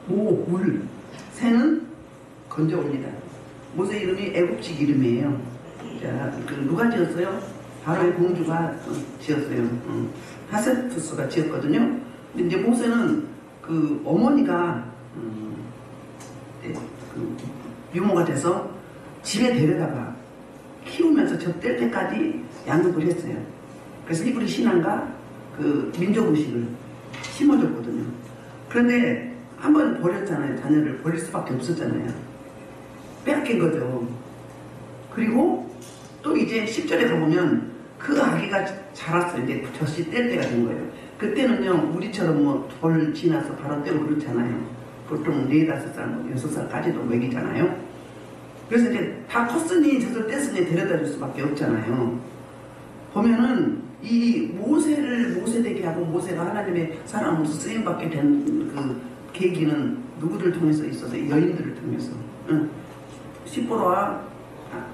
모, 물, 새는 건져 올리다. 모세 이름이 애국식 이름이에요. 자, 누가 지었어요? 바로의 공주가 지었어요. 하세투스가 지었거든요. 근데 이제 모세는 그 어머니가 유모가 돼서 집에 데려다가 키우면서 젖될 때까지 양육을 했어요. 그래서 히브리 신앙과 그 민족의식을 심어줬거든요. 그런데 한번 버렸잖아요. 자녀를 버릴 수밖에 없었잖아요. 빼앗긴 거죠. 그리고 또 이제 10절에 가보면 그 아기가 자랐어요. 이제 젖이 뗄 때가 된 거예요. 그때는요, 우리처럼 뭐 돌 지나서 바로 떼고 그렇잖아요. 보통 4, 5살, 6살까지도 먹이잖아요. 그래서 이제 다 컸으니 젖을 뗐으니 데려다 줄 수밖에 없잖아요. 보면은 이 모세를 모세되게 하고 모세가 하나님의 사람으로서 쓰임받게 된 그 계기는 누구를 통해서 있어서 여인들을 통해서. 시보라와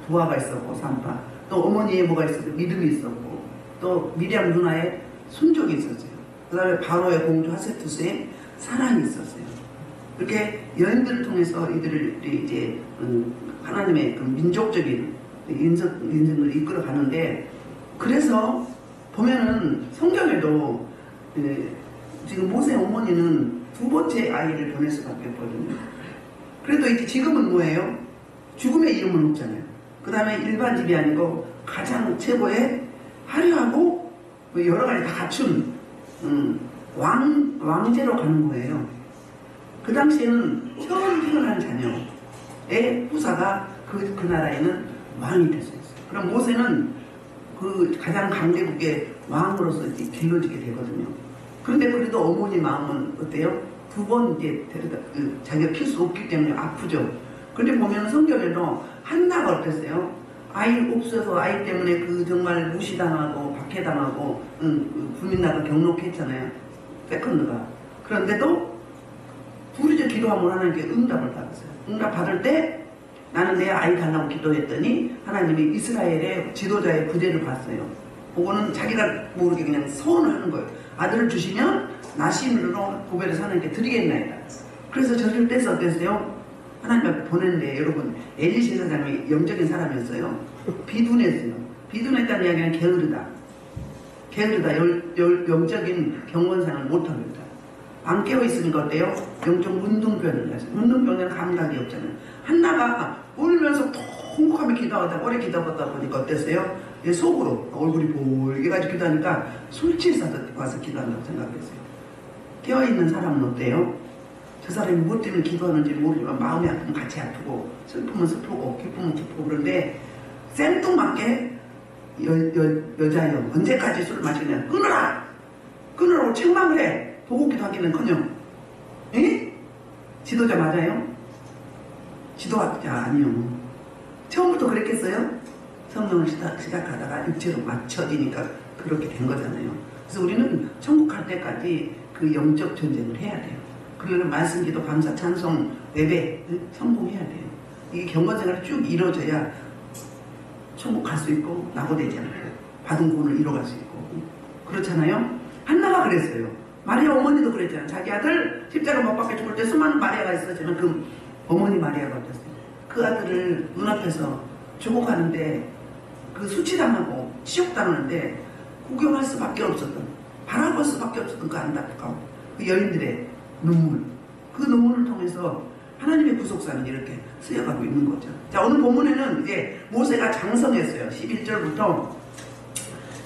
부하가 있었고 산파, 또 어머니의 뭐가 있었고 믿음이 있었고, 또 미리암 누나의 순종이 있었어요. 그 다음에 바로의 공주 하세투스의 사랑이 있었어요. 그렇게 여인들을 통해서 이들을 이제 하나님의 그 민족적인 인생을 이끌어 가는데, 그래서 보면은 성경에도 지금 모세 어머니는 2번째 아이를 보낼 수밖에 없거든요. 그래도 이제 지금은 뭐예요? 죽음의 이름은 없잖아요. 그 다음에 일반 집이 아니고 가장 최고의 화려하고 여러 가지 다 갖춘 왕제로 가는 거예요. 그 당시에는 처음 태어난 자녀의 후사가 그 나라에는 왕이 될 수 있어요. 그럼 모세는 그 가장 강대국의 왕으로서 이제 길러지게 되거든요. 그런데 그래도 어머니 마음은 어때요? 2번 이제 데려다 자기가 키울 수 없기 때문에 아프죠. 그런데 보면 성경에도 한나가 어땠어요? 아이 없어서 아이 때문에 그 정말 무시당하고 박해당하고 국민나라 경록했잖아요. 세컨드가. 그런데도 부르짖어 기도하면 하나님께 응답을 받았어요. 응답 받을 때 나는 내 아이 달라고 기도했더니 하나님이 이스라엘의 지도자의 부대를 봤어요. 그거는 자기가 모르게 그냥 소원을 하는 거예요. 아들을 주시면 나심으로 고백을 하나님께 드리겠나이다. 그래서 저를 떼서 어땠어요? 하나님 앞에 보냈는데, 여러분, 엘리시 사장이 영적인 사람이었어요. 비둔했어요. 비둔했다는 이야기는 게으르다. 게으르다. 영적인 경건상을 못하고 있다. 안 깨어있으니까 어때요? 영적 문둥병을 가지고. 문둥병에는 감각이 없잖아요. 한나가 울면서 통곡하며 기도하다 오래 기도하다 보니까 어땠어요? 속으로 얼굴이 볼게가지고 기도하니까 술 취해서 와서 기도한다고 생각했어요. 깨어있는 사람은 어때요? 저 사람이 무엇 때문에 기도하는지 모르지만 마음이 아프면 같이 아프고 슬프면 슬프고 기쁘면 기쁘고, 그런데 생뚱맞게 여자여 언제까지 술을 마시냐, 끊어라! 끊으라고 책망을 해. 보고 기도하기는커녕. 에? 지도자 맞아요? 지도자 아니요. 처음부터 그랬겠어요? 성경을 시작하다가 육체로 맞춰지니까 그렇게 된 거잖아요. 그래서 우리는 천국 갈 때까지 그 영적 전쟁을 해야 돼요. 그러려면 말씀, 기도, 감사, 찬송, 예배 성공해야 돼요. 이게 경건생활이 쭉 이루어져야 천국 갈 수 있고 낙오되잖아요. 받은 구원을 이뤄갈 수 있고. 그렇잖아요. 한나가 그랬어요. 마리아 어머니도 그랬잖아요. 자기 아들 십자가 못 박혀 죽을 때 수많은 마리아가 있었지만 그 어머니 마리아가 어땠어요? 그 아들을 눈앞에서 죽어가는데 그 수치당하고 치욕당하는데 구경할 수밖에 없었던, 바라볼 수밖에 없었던 그 안타까움, 그 여인들의 눈물, 그 눈물을 통해서 하나님의 구속사는 이렇게 쓰여가고 있는 거죠. 자, 오늘 본문에는 이제 모세가 장성했어요. 11절부터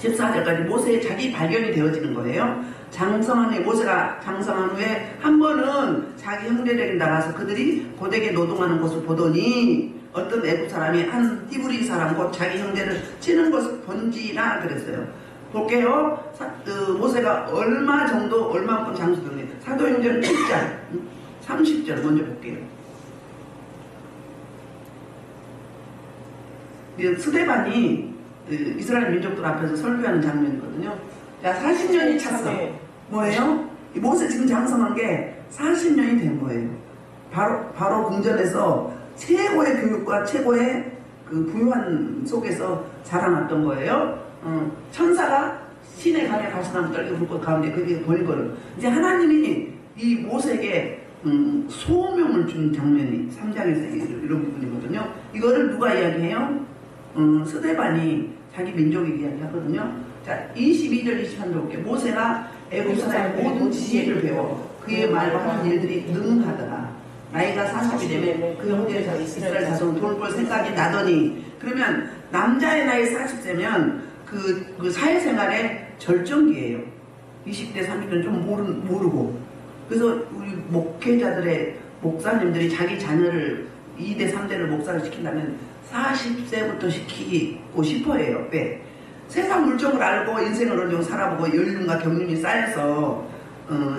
14절까지 모세의 자기 발견이 되어지는 거예요. 장성한 후에, 모세가 장성한 후에 한 번은 자기 형제들에게 나가서 그들이 고되게 노동하는 것을 보더니 어떤 애국 사람이 한 히브리 사람 곧 자기 형제를 치는 것을 본지라 그랬어요. 볼게요. 모세가 얼마만큼 장수들이 사도행전 7장 30절 먼저 볼게요. 스데반이 이스라엘 민족들 앞에서 설교하는 장면이거든요. 자, 40년이 찼어. 뭐예요? 모세 지금 장성한 게 40년이 된 거예요. 바로 궁전에서 최고의 교육과 최고의 그 부유한 속에서 자라났던 거예요. 천사가 신의 간에 가시나무 떨게 불꽃 가운데 그게 보인 거를 이제 하나님이 이 모세에게 소명을 준 장면이 3장에서 이런 부분이거든요. 이거를 누가 이야기해요? 스데반이 자기 민족이 이야기하거든요. 자, 22절 23절 볼게요. 모세가 애굽사람의 모든 지혜를 배워 그의 말과 하는 일들이 능하더라. 나이가 40이 되면 그 형제에서 이스라엘 자손을 돌볼 생각이 나더니, 그러면 남자의 나이 40세면 그 사회생활의 절정기예요. 20대 30대는 좀 모르고, 그래서 우리 목회자들의 목사님들이 자기 자녀를 2대 3대를 목사를 시킨다면 40세부터 시키고 싶어해요. 왜? 세상 물정을 알고 인생을 어느 정도 살아보고 연륜과 경륜이 쌓여서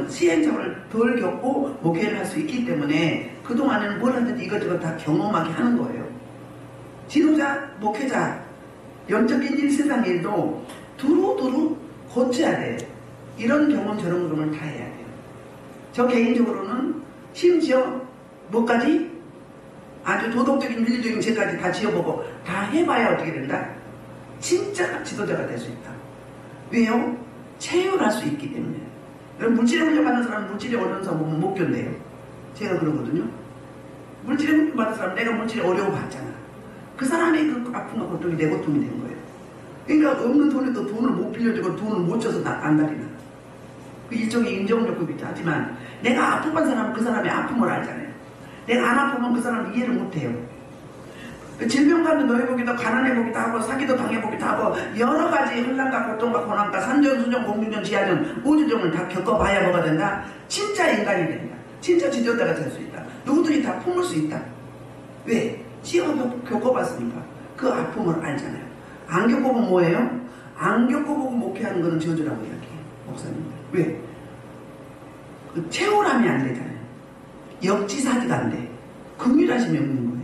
시행착오를 덜 겪고 목회를 할 수 있기 때문에 그동안에는 뭘 하든지 이것저것 다 경험하게 하는 거예요. 지도자, 목회자, 영적인 일, 세상 일도 두루두루 고쳐야 돼. 이런 경험, 저런 경험을 다 해야 돼요. 저 개인적으로는 심지어 뭐까지? 아주 도덕적인, 윤리적인 죄까지 다 지어보고 다 해봐야 어떻게 된다? 진짜 지도자가 될 수 있다. 왜요? 체휼할 수 있기 때문에. 여러분, 물질에 훈련받는 사람은 물질에 어려워서 못 견뎌요. 제가 그러거든요. 물질에 훈련받는 사람은 내가 물질에 어려워 봤잖아. 그 사람이 그 아픔과 고통이 내 고통이 되는 거예요. 그러니까 없는 돈에도 돈을 못 빌려주고 돈을 못 줘서 안달이 나. 그 일종의 인정욕구이기도 하지만 내가 아픔한 사람은 그 사람의 아픔을 알잖아요. 내가 안 아프면 그 사람을 이해를 못해요. 질병 가면 노예보기도 가난해보기도 하고 사기도 당해보기도 하고 여러 가지 혼란과 고통과 고난과 산전수전 공중전 지하전 우주정을 다 겪어봐야 뭐가 된다? 진짜 인간이 된다. 진짜 지도자가 될 수 있다. 누구들이 다 품을 수 있다. 왜? 시험 겪어봤으니까 그 아픔을 알잖아요. 안 겪어보면 뭐예요? 안 겪어보고 목회하는 거는 저주라고 이야기해요. 목사님. 왜? 그 체험하면 안 되잖아요. 역지사지가 안 돼. 긍휼하심이 없는 거예요.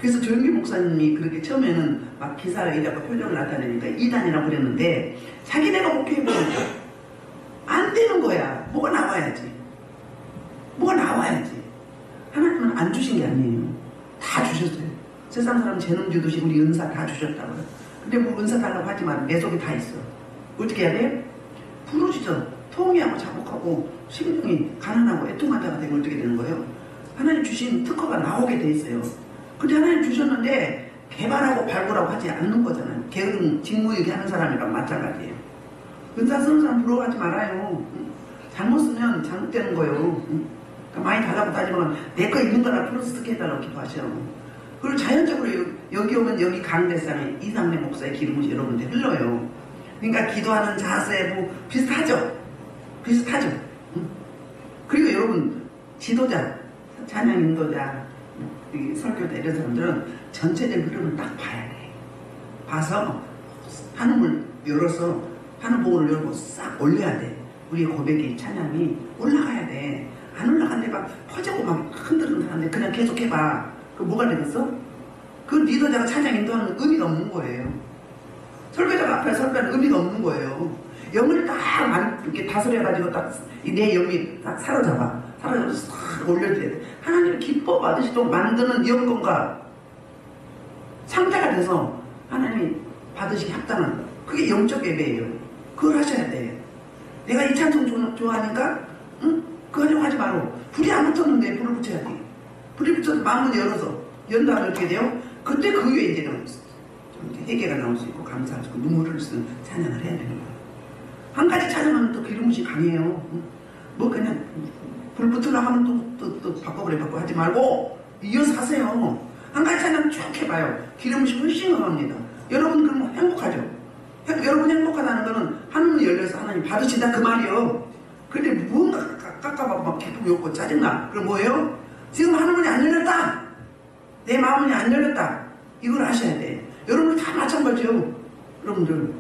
그래서 조영기 목사님이 그렇게 처음에는 막 기사에 자꾸 표정을 나타내니까 이단이라고 그랬는데 자기네가 목회해보니까 안 되는 거야. 뭐가 나와야지. 뭐가 나와야지. 하나님은 안 주신 게 아니에요. 다 주셨어요. 세상 사람 재능 주듯이 우리 은사 다 주셨다고요. 근데 뭐 은사 달라고 하지만 내 속에 다 있어. 어떻게 해야 돼? 부르짖어. 통회하고 자복하고 심령이 가난하고 애통한 자가 되면 어떻게 되는 거예요? 하나님 주신 특허가 나오게 돼 있어요. 근데 하나님 주셨는데 개발하고 발굴하고 하지 않는 거잖아요. 게으름 직무유기 하는 사람이랑 마찬가지예요. 은사 쓰는 사람 부러워하지 말아요. 잘못 쓰면 잘못되는 거예요. 그러니까 많이 달라고 따지면 내 거 있는 거나 플러스 해달라고 기도하셔. 그리고 자연적으로 여기 오면 여기 강대상에 이상래 목사의 기름이 여러분들 흘러요. 그러니까 기도하는 자세 뭐 비슷하죠. 비슷하죠. 그리고 여러분 지도자, 찬양 인도자, 설교자 이런 사람들은 전체적인 흐름을 딱 봐야 돼. 봐서 한음을 열어서 한음 보고를 열고 싹 올려야 돼. 우리의 고백이 찬양이 올라가야 돼. 안 올라간데 막 퍼지고 막 흔들흔들한데 그냥 계속 해봐. 그 뭐가 되겠어? 그 리더자가 찬양 인도하는 의미가 없는 거예요. 설교자가 앞에 설교하는 의미가 없는 거예요. 영을 딱 이렇게 다스려가지고 딱 내 영이 딱 사로잡아. 사로잡아서 싹 올려줘야 돼. 하나님을 기뻐 받으시 또 만드는 여건과 상태가 돼서 하나님이 받으시기 합당한 거. 그게 영적 예배예요. 그걸 하셔야 돼. 내가 이 찬송 좋아하니까 응? 그거 하려고 하지 말고 불이 안 붙었는데 불을 붙여야 돼. 불이 붙어서 마음을 열어서 연 다음에 어떻게 돼요? 그때 그 위에 이제는 좀 회개가 나올 수 있고 감사할 수 있고 눈물을 쓰는 찬양을 해야 되는 거예요. 한 가지 찬양하면 또 기름부심이 강해요. 뭐 그냥 불 붙으려고 하면 또 바꿔버려 하지 말고 이어서 하세요. 한 가지 찬양 쭉 해봐요. 기름부심이 훨씬 강합니다. 여러분 그럼 행복하죠? 여러분 행복하다는 거는 하늘문이 열려서 하나님 받으신다 그 말이요. 근데 뭔가 깎아봐 막 기쁨이 없고 짜증나. 그럼 뭐예요? 지금 하늘문이 안 열렸다. 내 마음문이 안 열렸다. 이걸 아셔야 돼. 여러분들 다 마찬가지요. 여러분들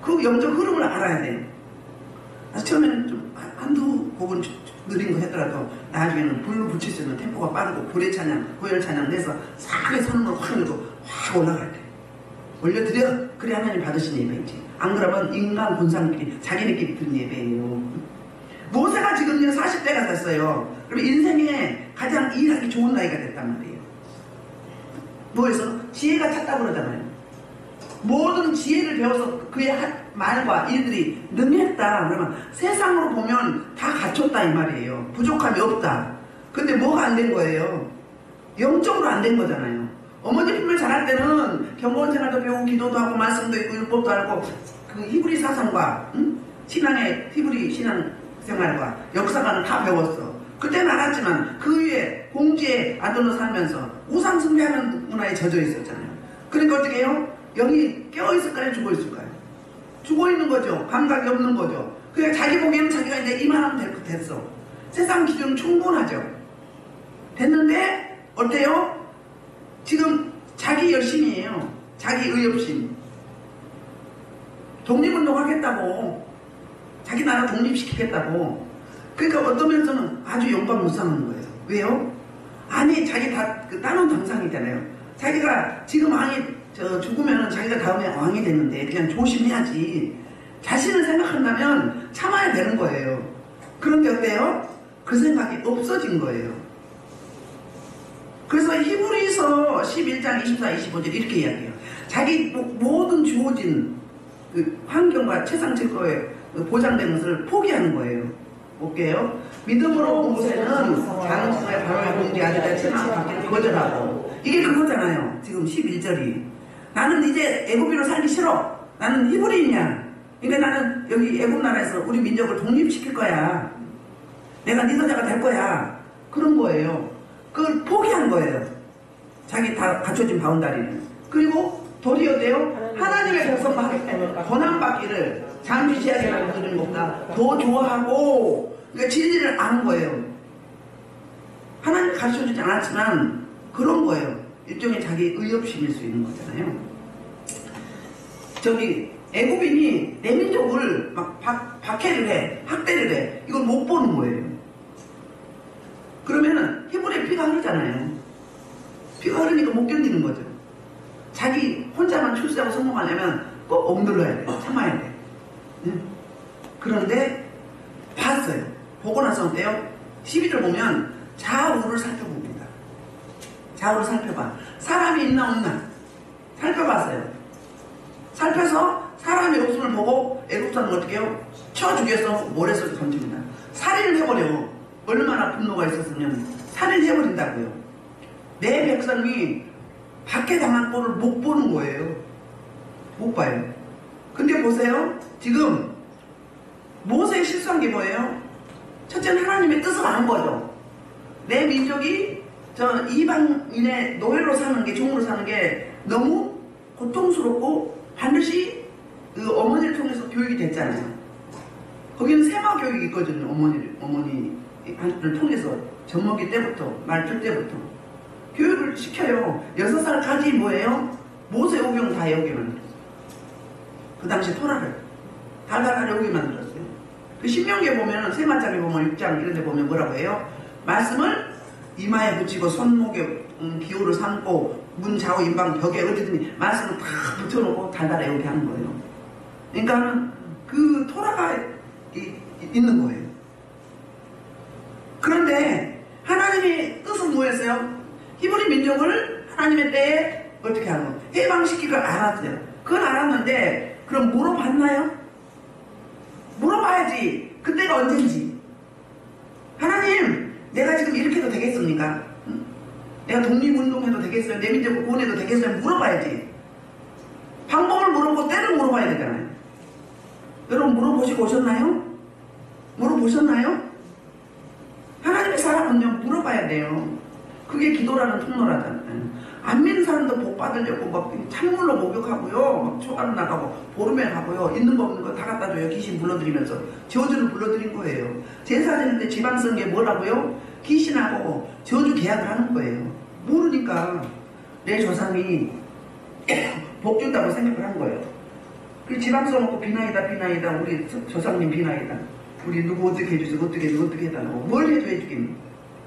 그 영적 흐름을 알아야 돼. 그래서 처음에는 좀 한두 곡은 느린 거 했더라도 나중에는 불로 붙일 수 있는 템포가 빠르고 불의 찬양, 고열 찬양 내서 싹의 선물을 확 열고 확 올라갈 때 올려드려. 그래 하나님 받으신 예배이지. 안 그러면 인간 군상끼리 자기네끼리 드는 예배예요. 모세가 지금 40대가 됐어요. 그럼 인생에 가장 일하기 좋은 나이가 됐단 말이에요. 뭐해서? 지혜가 찼다고 그러잖아요. 모든 지혜를 배워서 그의 말과 일들이 능했다. 그러면 세상으로 보면 다 갖췄다 이 말이에요. 부족함이 없다. 근데 뭐가 안 된 거예요? 영적으로 안 된 거잖아요. 어머니 품을 잘할 때는 경건 생활도 배우고 기도도 하고 말씀도 있고 율법도 알고 그 히브리 사상과 신앙의 히브리 신앙 생활과 역사관을 다 배웠어. 그때는 알았지만 그 위에 공지에 아들로 살면서 우상 숭배하는 문화에 젖어 있었잖아요. 그러니까 어떻게 해요? 영이 깨어있을까요? 죽어있을까요? 죽어있는 거죠. 감각이 없는 거죠. 그냥 자기 보기에는 자기가 이제 이만하면 됐어. 세상 기준은 충분하죠. 됐는데 어때요? 지금 자기 열심이에요. 자기 의욕심. 독립운동 하겠다고. 자기 나라 독립시키겠다고. 그러니까 어떤 면에서는 아주 영광 못 사는 거예요. 왜요? 아니 자기 다 따놓은 당상이잖아요. 자기가 지금 왕이 죽으면 자기가 다음에 왕이 됐는데 그냥 조심해야지. 자신을 생각한다면 참아야 되는 거예요. 그런데 어때요? 그 생각이 없어진 거예요. 그래서 히브리서 11장 24, 25절 이렇게 이야기해요. 자기 모든 주어진 그 환경과 최상 질서에 보장된 것을 포기하는 거예요. 볼게요. 믿음으로 모세는 장성의 바로의 공개하되 천황 받기를 거절하고 이게 그거잖아요. 지금 11절이 나는 이제 애굽인으로 살기 싫어. 나는 히브리인이야. 그러니까 나는 여기 애굽 나라에서 우리 민족을 독립시킬 거야. 내가 리더자가 될 거야. 그런 거예요. 그걸 포기한 거예요. 자기 다 갖춰진 바운다리는. 그리고 도리어 되어 하나님의 백성과 고난받기를 잠시시하게 만드는 것보다 더 좋아하고 그러니까 진리를 아는 거예요. 하나님 가르쳐주지 않았지만 그런 거예요. 일종의 자기 의협심일 수 있는 거잖아요. 저기 애굽인이 내 민족을 막 박해를 해, 학대를 해. 이걸 못 보는 거예요. 그러면은 히브리의 피가 흐르잖아요. 피가 흐르니까 못 견디는 거죠. 자기 혼자만 출세하고 성공하려면 꼭 억눌러야 돼. 참아야 돼. 그런데 봤어요. 보고 나서 어때요? 12절 보면 좌우를 살펴봅니다. 좌우를 살펴봐. 사람이 있나 없나 살펴봤어요. 살펴서 사람이 없음을 보고 애굽 사람은 어떻게 해요? 쳐 죽여서 모래속에 던집니다. 살인을 해버려. 얼마나 분노가 있었으면 살인해버린다고요. 내 백성이 박해당한 꼴을 못 보는 거예요. 못 봐요. 근데 보세요. 지금 모세의 실수한 게 뭐예요? 첫째는 하나님의 뜻을 안 거죠. 내 민족이 저 이방인의 노예로 사는 게, 종으로 사는 게 너무 고통스럽고 반드시 그 어머니를 통해서 교육이 됐잖아요. 거기는 세마 교육이 있거든요. 어머니를 통해서 젖먹이 때부터 말줄 때부터 교육을 시켜요. 6살까지 뭐예요? 모세 오경 다 외우게 만들었어요. 그 당시 토라를 달달달 외우게 만들었어요. 그 신명기에 보면 세마장에 보면 6장 이런 데 보면 뭐라고 해요? 말씀을 이마에 붙이고 손목에 기호를 삼고 문 좌우 인방 벽에 어디든지 말씀을 다 붙여놓고 달달 외우게 하는 거예요. 그러니까는 그 토라가 있는 거예요. 그런데 하나님의 뜻은 뭐였어요? 히브리 민족을 하나님의 때에 어떻게 하는 거예요? 해방시키고 알았어요. 그건 알았는데 그럼 물어봤나요? 물어봐야지. 그때가 언젠지. 하나님, 내가 지금 이렇게 해도 되겠습니까? 응? 내가 독립운동해도 되겠어요? 내 민족을 구원해도 되겠어요? 물어봐야지. 방법을 물어보고 때를 물어봐야 되잖아요. 여러분 물어보시고 오셨나요? 물어보셨나요? 하나님의 사람은요 물어봐야 돼요. 그게 기도라는 통로라잖아요. 안 믿는 사람도 복 받으려고 막 찬물로 목욕하고요, 막 초가루 나가고 보름에 가고요, 있는 거 없는 거 다 갖다 줘요. 귀신 불러들이면서 저주를 불러들인 거예요. 제사 드리는데 지방 쓴 게 뭐라고요? 귀신하고 저주 계약을 하는 거예요. 모르니까 내 조상이 복 준다고 생각을 한 거예요. 그 지방 써놓고 비나이다 우리 조상님 비나이다. 우리 누구 어떻게 해주세요, 어떻게 해달라고. 뭘 해줘야 죽입니까?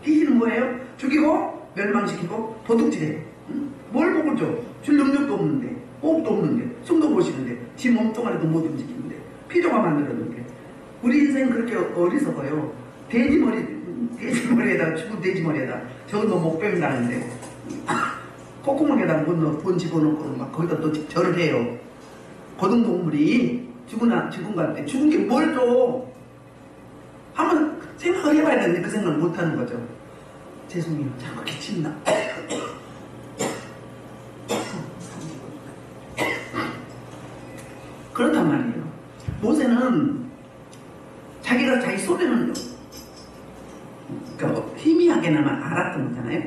귀신은 뭐예요? 죽이고 멸망시키고 도둑질해. 응? 뭘 복을 줘? 줄 능력도 없는데, 호흡도 없는데, 숨도 못 쉬는데, 지 몸뚱아리도 못 움직이는데, 피조가 만들었는데. 우리 인생 그렇게 어리석어요. 돼지머리에다가 죽은 돼지머리에다 저거 너 못 뺀다는데 콧구멍에다 돈 집어넣고 막 거기다 또 절을 해요. 고등동물이 죽은 것 같아. 죽은 게 뭘 줘? 한번 생각을 해봐야 되는데 그 생각을 못하는 거죠. 죄송해요. 자꾸 기침나. 그렇단 말이에요. 모세는 자기가 자기 손에는 그러니까 희미하게나마 알았던 거잖아요.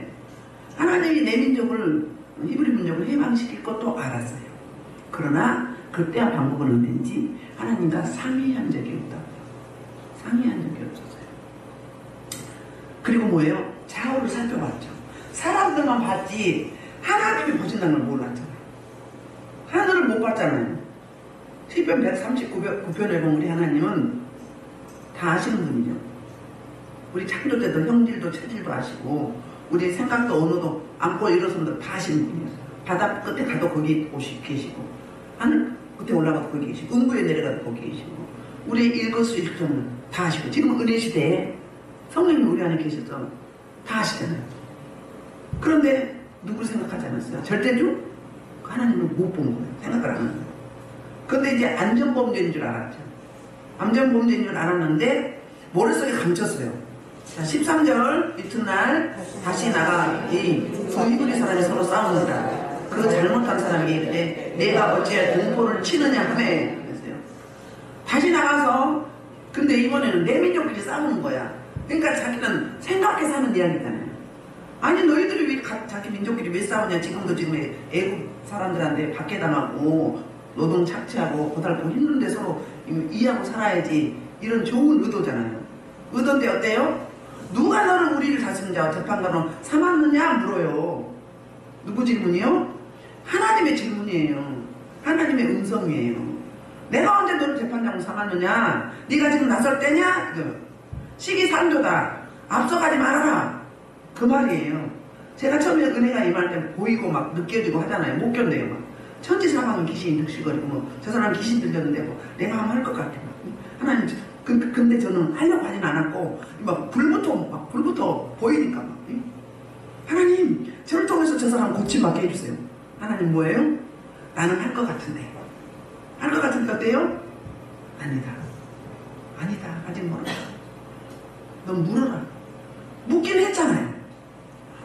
하나님이 내 민족을 히브리 민족을 해방시킬 것도 알았어요. 그러나 그때와 방법은 없는지 하나님과 상의한 적이 없다. 상의한 적이 없었어요. 그리고 뭐예요? 좌우를 살펴봤죠. 사람들만 봤지 하나님이 보신다는 걸 몰랐잖아요. 하늘을 못 봤잖아요. 시편 139편에 보면 우리 하나님은 다 아시는 분이죠. 우리 창조 때도 형질도 체질도 아시고 우리 생각도 언어도 안고 일어서도 다 아시는 분이에요. 바다 끝에 가도 거기 계시고 하늘 끝에 올라가도 거기 계시고 음부에 내려가도 거기 계시고 우리의 일거수일투족은 다 아시고 지금 은혜 시대에 성령님 우리 안에 계셔서 다 아시잖아요. 그런데 누구를 생각하지 않았어요? 절대주? 하나님을 못 본 거예요. 생각을 안 한 거예요. 그런데 이제 안전범죄인 줄 알았죠. 안전범죄인 줄 알았는데 머릿속에 감췄어요. 자, 13절 이튿날 다시 나가 두 히브리 사람이 서로 싸웁니다. 그 잘못한 사람이 이르되 내가 어찌하여 등포를 치느냐 하매 그랬어요. 다시 나가서 근데 이번에는 내 민족끼리 싸우는 거야. 그러니까 자기는 생각해서 하는 이야기잖아요. 아니 너희들이 왜 자기 민족끼리 왜 싸우냐. 지금도 지금 애국 사람들한테 박해당하고 노동 착취하고 고달프고 힘든데 서로 이해하고 살아야지. 이런 좋은 의도잖아요. 의도인데 어때요? 누가 너를 우리를 다스리자 재판관은 삼았느냐 물어요. 누구 질문이요? 하나님의 질문이에요. 하나님의 음성이에요. 내가 언제 너를 재판장으로 삼았느냐? 네가 지금 나설 때냐? 시기산조다. 앞서가지 말아라. 그 말이에요. 제가 처음에 은혜가 임할 때 보이고 막 느껴지고 하잖아요. 못 견뎌요. 막. 천지사방은 귀신이 득실거리고 뭐 저 사람 귀신 들렸는데 뭐 내가 하면 할 것 같아. 하나님 근데 저는 하려고 하진 않았고 막 불부터 보이니까 막. 하나님 저를 통해서 저 사람 고침받게 해주세요. 하나님 뭐예요? 나는 할 것 같은데. 할 것 같은데 어때요? 아니다. 아직 모르라. 넌 물어라. 묻긴 했잖아요.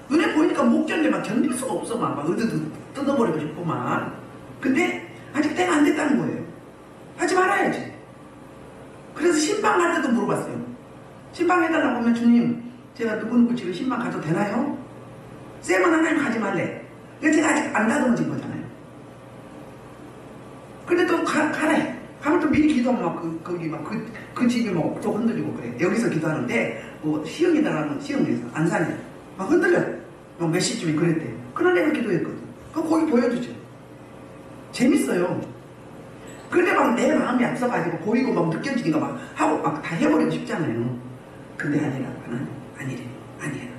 눈에 보이니까 못 견뎌. 막 견딜 수가 없어. 막 으드드 뜯어버리고 싶고 막. 근데 아직 때가 안 됐다는 거예요. 하지 말아야지. 그래서 신방 갈 때도 물어봤어요. 신방 해달라고 하면 주님 제가 누구누구 집에 신방 가도 되나요? 쌤은 하나님 가지 말래. 근데 제가 아직 안 다듬어진 거잖아요. 근데 또 가래. 가면 또 미리 기도하면 막 거기 막 그 집이 막 또 흔들리고 그래. 여기서 기도하는데 뭐 시흥에다가는 시흥에서 안산에 막 흔들려. 막 몇 시쯤에 그랬대. 그날 내가 기도했거든. 그럼 거기 보여주죠. 재밌어요. 근데 막 내 마음이 앞서가지고 보이고 막 느껴지니까 막 하고 막 다 해버리고 싶잖아요. 근데 아니라고 하나님 아니래.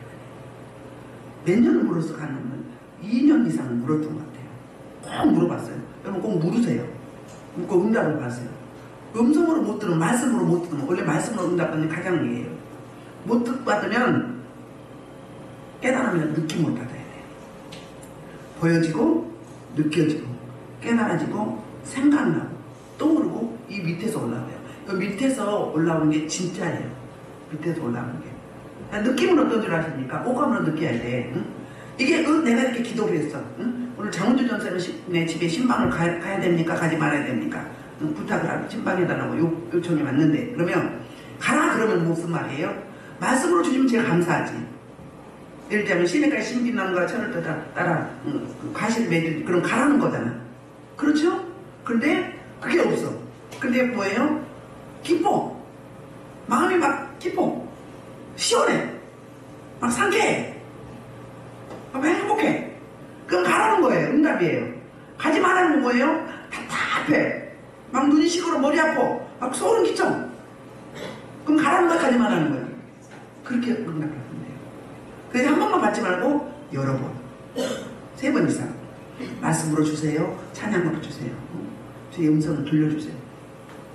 몇 년을 물어서 가냐면 2년 이상을 물었던 것 같아요. 꼭 물어봤어요. 여러분 꼭 물으세요. 꼭 응답을 받으세요. 음성으로 못 들으면 말씀으로 못 들으면 원래 말씀으로 응답받는 가장이에요. 못 받으면 깨달으면 느낌을 받아야 돼요. 보여지고 느껴지고 깨달아지고 생각나고 떠오르고 이 밑에서 올라와요. 이 밑에서 올라오는 게 진짜예요. 밑에서 올라오는 게. 느낌은 어떤 줄 아십니까? 오감으로 느껴야 돼. 응? 이게 내가 이렇게 기도를 했어. 응? 오늘 장훈주 전사님의 집에 신방을 가야 됩니까? 가지 말아야 됩니까? 응? 부탁을 하고 신방해달라고 요청이 왔는데 그러면 가라 그러면 무슨 말이에요? 말씀으로 주시면 제가 감사하지. 예를 들자면 시내가에 신비남과 천을 따라 가시를 맺을 그럼 가라는 거잖아. 그렇죠? 근데 그게 없어. 근데 뭐예요? 기뻐. 마음이 막 기뻐. 시원해. 막 상쾌해. 막 행복해. 그럼 가라는 거예요. 응답이에요. 가지 말라는 건 뭐예요? 답답해. 막 눈이 시끄러 머리 아파. 막 소름 끼쳐. 그럼 가라는 거 가지 말라는 거예요. 그렇게 응답을 하면 돼요. 그래서 한 번만 받지 말고 여러 번. 3번 이상. 말씀으로 주세요. 찬양으로 주세요. 제 음성을 들려주세요.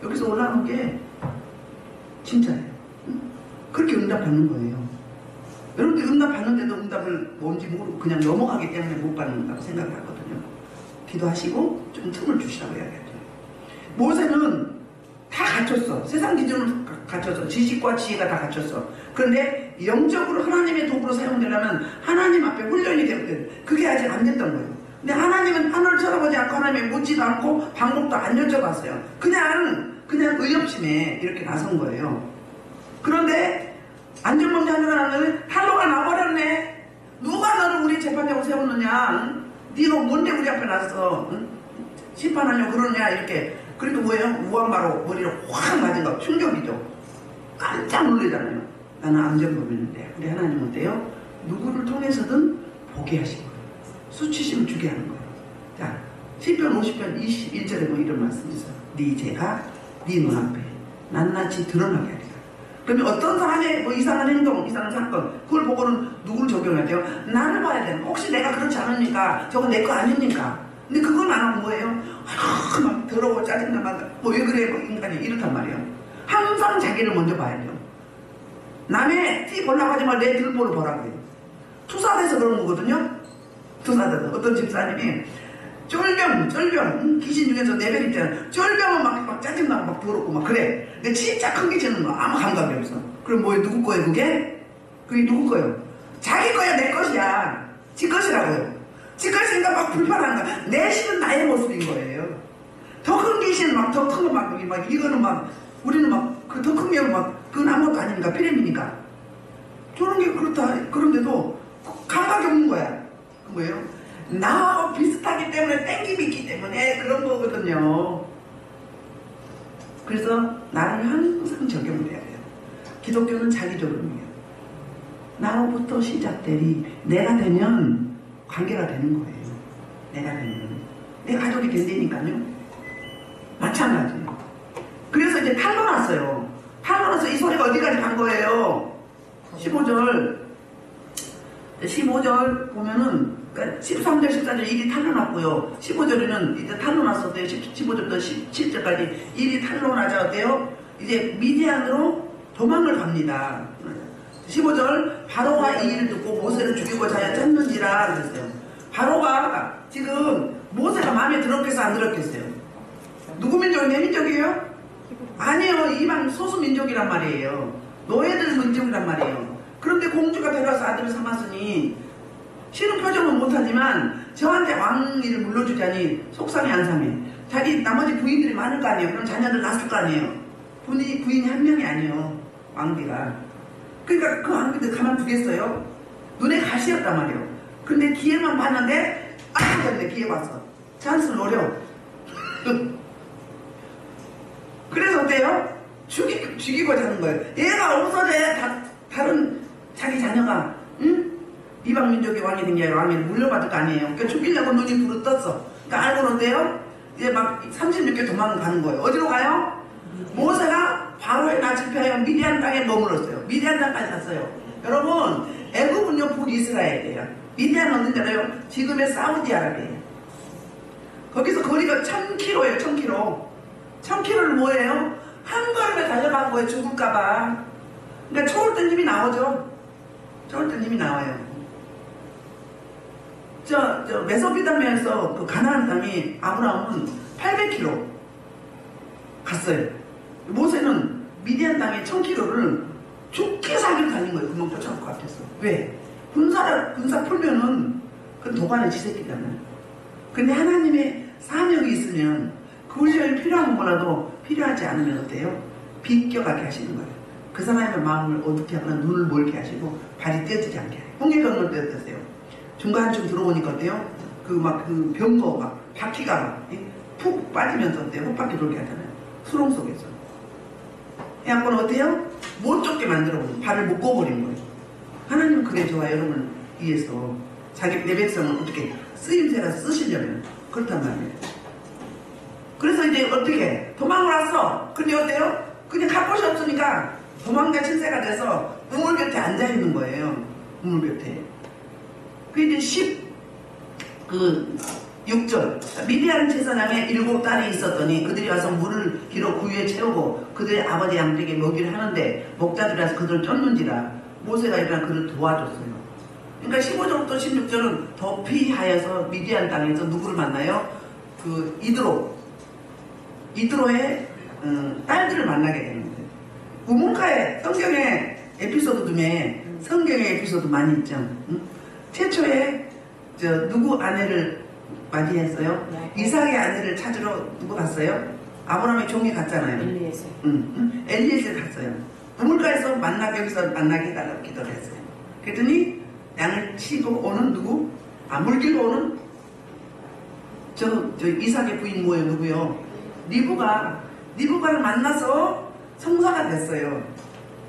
여기서 올라오는 게 진짜예요. 그렇게 응답 받는 거예요. 여러분들 응답 받는데도 응답을 뭔지 모르고 그냥 넘어가기 때문에 못 받는다고 생각을 하거든요. 기도하시고 좀 틈을 주시라고 이야기하죠. 모세는 갖췄어. 세상 기준은 갖췄어. 지식과 지혜가 다 갖췄어. 그런데 영적으로 하나님의 도구로 사용되려면 하나님 앞에 훈련이 되거든. 그게 아직 안 됐던 거예요. 근데 하나님은 하늘을 쳐다보지 않고 하나님의 묻지도 않고 방법도 안 여쭤봤어요. 그냥 의협심에 이렇게 나선 거예요. 그런데 안전범죄 하느라는 탈로가 나버렸네. 누가 너를 우리 재판장으로 세웠느냐? 응? 네가 뭔데 우리 앞에 나서 응? 심판하려고 그러냐? 이렇게. 그러니까 뭐예요? 무한바로 머리를 확 맞은 거. 충격이죠. 깜짝 놀라잖아요. 나는 안전범인인데 우리 하나님은 어때요? 누구를 통해서든 보게 하시고 수치심을 주게 하는 거예요. 자, 시편 50편 21절에 뭐 이런 말씀이 있어요. 네 죄가 네 눈앞에 낱낱이 드러나게 하리라. 그러면 어떤 사람의 뭐 이상한 행동, 이상한 사건, 그걸 보고는 누구를 적용해야 돼요? 나를 봐야 돼요. 혹시 내가 그렇지 않으니까 저건 내 거 아닙니까? 근데 그건 안 하고 뭐예요? 막 더러워 짜증나 뭐 왜 그래 뭐 인간이 이렇단 말이에요. 항상 자기를 먼저 봐야 돼요. 남의 티 보려고 하지 말고 내 들보를 보라고 해요. 투사돼서 그런 거거든요. 투사돼서 어떤 집사님이 쫄병 귀신 중에서 레벨 있잖아요. 쫄병은 막 짜증나고 막 더럽고 막 그래. 근데 진짜 큰 귀신은 뭐 아무 감각이 없어. 그럼 뭐예요? 누구 거예요 그게? 그게 누구 거예요? 자기 거야 내 것이야. 지 것이라고요. 지 것이니까 막 불편한 거야. 내 신은 나의 모습인 거예요. 더 큰 귀신은 막 더 큰 거 막 이거는 막 우리는 막 그 더 큰 게 막 그건 아무것도 아닙니까? 피렘이니까. 저런 게 그렇다. 그런데도 감각이 없는 거야. 그 뭐예요? 나하고 비슷하기 때문에 땡김이 있기 때문에 그런 거거든요. 그래서 나를 항상 적용해야 돼요. 기독교는 자기적용이에요. 나로부터 시작되리 내가 되면 관계가 되는 거예요. 내가 되면 내 가족이 된다니까요. 마찬가지예요. 그래서 이제 탈로 났어요. 탈로 나서 이 소리가 어디까지 간 거예요? 15절 보면은 그러니까 13절, 14절 일이 탈로 났고요. 15절에는 이제 탈로 났었대요. 15절부터 17절까지 일이 탈로 나자 어때요? 이제 미디안으로 도망을 갑니다. 15절 바로가 이 일을 듣고 모세를 죽이고 자기가 쳤는지라 그랬어요. 바로가 지금 모세가 마음에 들었겠어 안 들었겠어요? 누구 민족이 내 민족이에요? 아니에요. 이방 소수 민족이란 말이에요. 노예들 민족이란 말이에요. 그런데 공주가 데려와서 아들을 삼았으니 싫은 표정은 못하지만 저한테 왕위를 물려주자니 속상해 안 상해. 자기 나머지 부인들이 많을 거 아니에요. 그럼 자녀들 낳았을 거 아니에요. 부인이 한 명이 아니에요. 왕비가. 그러니까 그 왕비들 가만두겠어요? 눈에 가시였단 말이에요. 근데 기회만 봤는데 근데 기회 봤어. 찬스를 노려. 그래서 어때요? 죽이고자 하는 거예요. 얘가 없어져야 다른 자기 자녀가 응? 이방 민족의 왕이 된 게 아니라 왕위를 물려받을 거 아니에요. 그러니까 죽이려고 눈이 부르떴어. 그러니까 알고는 어때요? 이제 막 36개 도망가는 거예요. 어디로 가요? 모세가 바로의 낯을 피하여 미디안 땅에 머물렀어요. 미디안 땅까지 갔어요. 여러분 애굽은요 북이스라엘이에요. 미디안 어딘 줄 알아요? 지금의 사우디아라비아예요. 거기서 거리가 1000km예요. 1000km. 1000km를 뭐예요? 한 걸음에 달려간 거예요. 죽을까봐. 그러니까 초월된 힘이 나오죠. 초월된 힘이 나와요. 저 메소포타미아에서 그 가나안 땅이 아브라함은 800km 갔어요. 모세는 미디안 땅에 1000km를 죽게 살기로 달린 거예요. 금방 쫓아올 것 같았어. 왜? 군사 풀면은 그건 도관의 지새끼잖아요. 근데 하나님의 사명이 있으면 그 훈련이 필요한 거라도 필요하지 않으면 어때요? 비껴가게 하시는 거예요. 그 사람의 마음을 어둡게 하거나 눈을 멀게 하시고 발이 떼어지지 않게 해요. 홍해 건널 때 어떠세요? 중간쯤 들어오니까 어때요? 그 병거 막 바퀴가 막 푹 빠지면서 어때요? 헛바퀴 돌게 하잖아요. 수렁 속에서. 해안권은 어때요? 못 쫓게 만들어버리고 발을 묶어버린 거예요. 하나님은 그래 저와 여러분을 위해서 자기 내 백성을 어떻게 쓰임새가 쓰시려면 그렇단 말이에요. 그래서 이제 어떻게 도망을 왔어. 근데 어때요? 그냥 갈 곳이 없으니까 도망자 신세가 돼서 우물 곁에 앉아있는 거예요. 우물 곁에. 그 이제 6절 미디안 제사장에 7딸이 있었더니 그들이 와서 물을 길어 구유에 채우고 그들의 아버지 양들에게 먹이를 하는데 목자들이 와서 그들을 쫓는지라 모세가 일어나 그를 도와줬어요. 그러니까 15절부터 16절은 더 피하여서 미디안 땅에서 누구를 만나요? 그 이드로의 딸들을 만나게 되는 거예요. 우문가에 성경의 에피소드 중에 성경의 에피소드 많이 있죠. 최초에 누구 아내를 맞이했어요? 이삭의 아내를 찾으러 누구 갔어요? 아브라함의 종이 갔잖아요. 엘리에셀. 엘리에셀 갔어요. 우물가에서 여기서 만나게 해달라고 기도를 했어요. 그랬더니 양을 치고 오는 누구? 물길로 오는 저 이삭의 부인 뭐예요? 누구요? 리브가를 만나서 성사가 됐어요.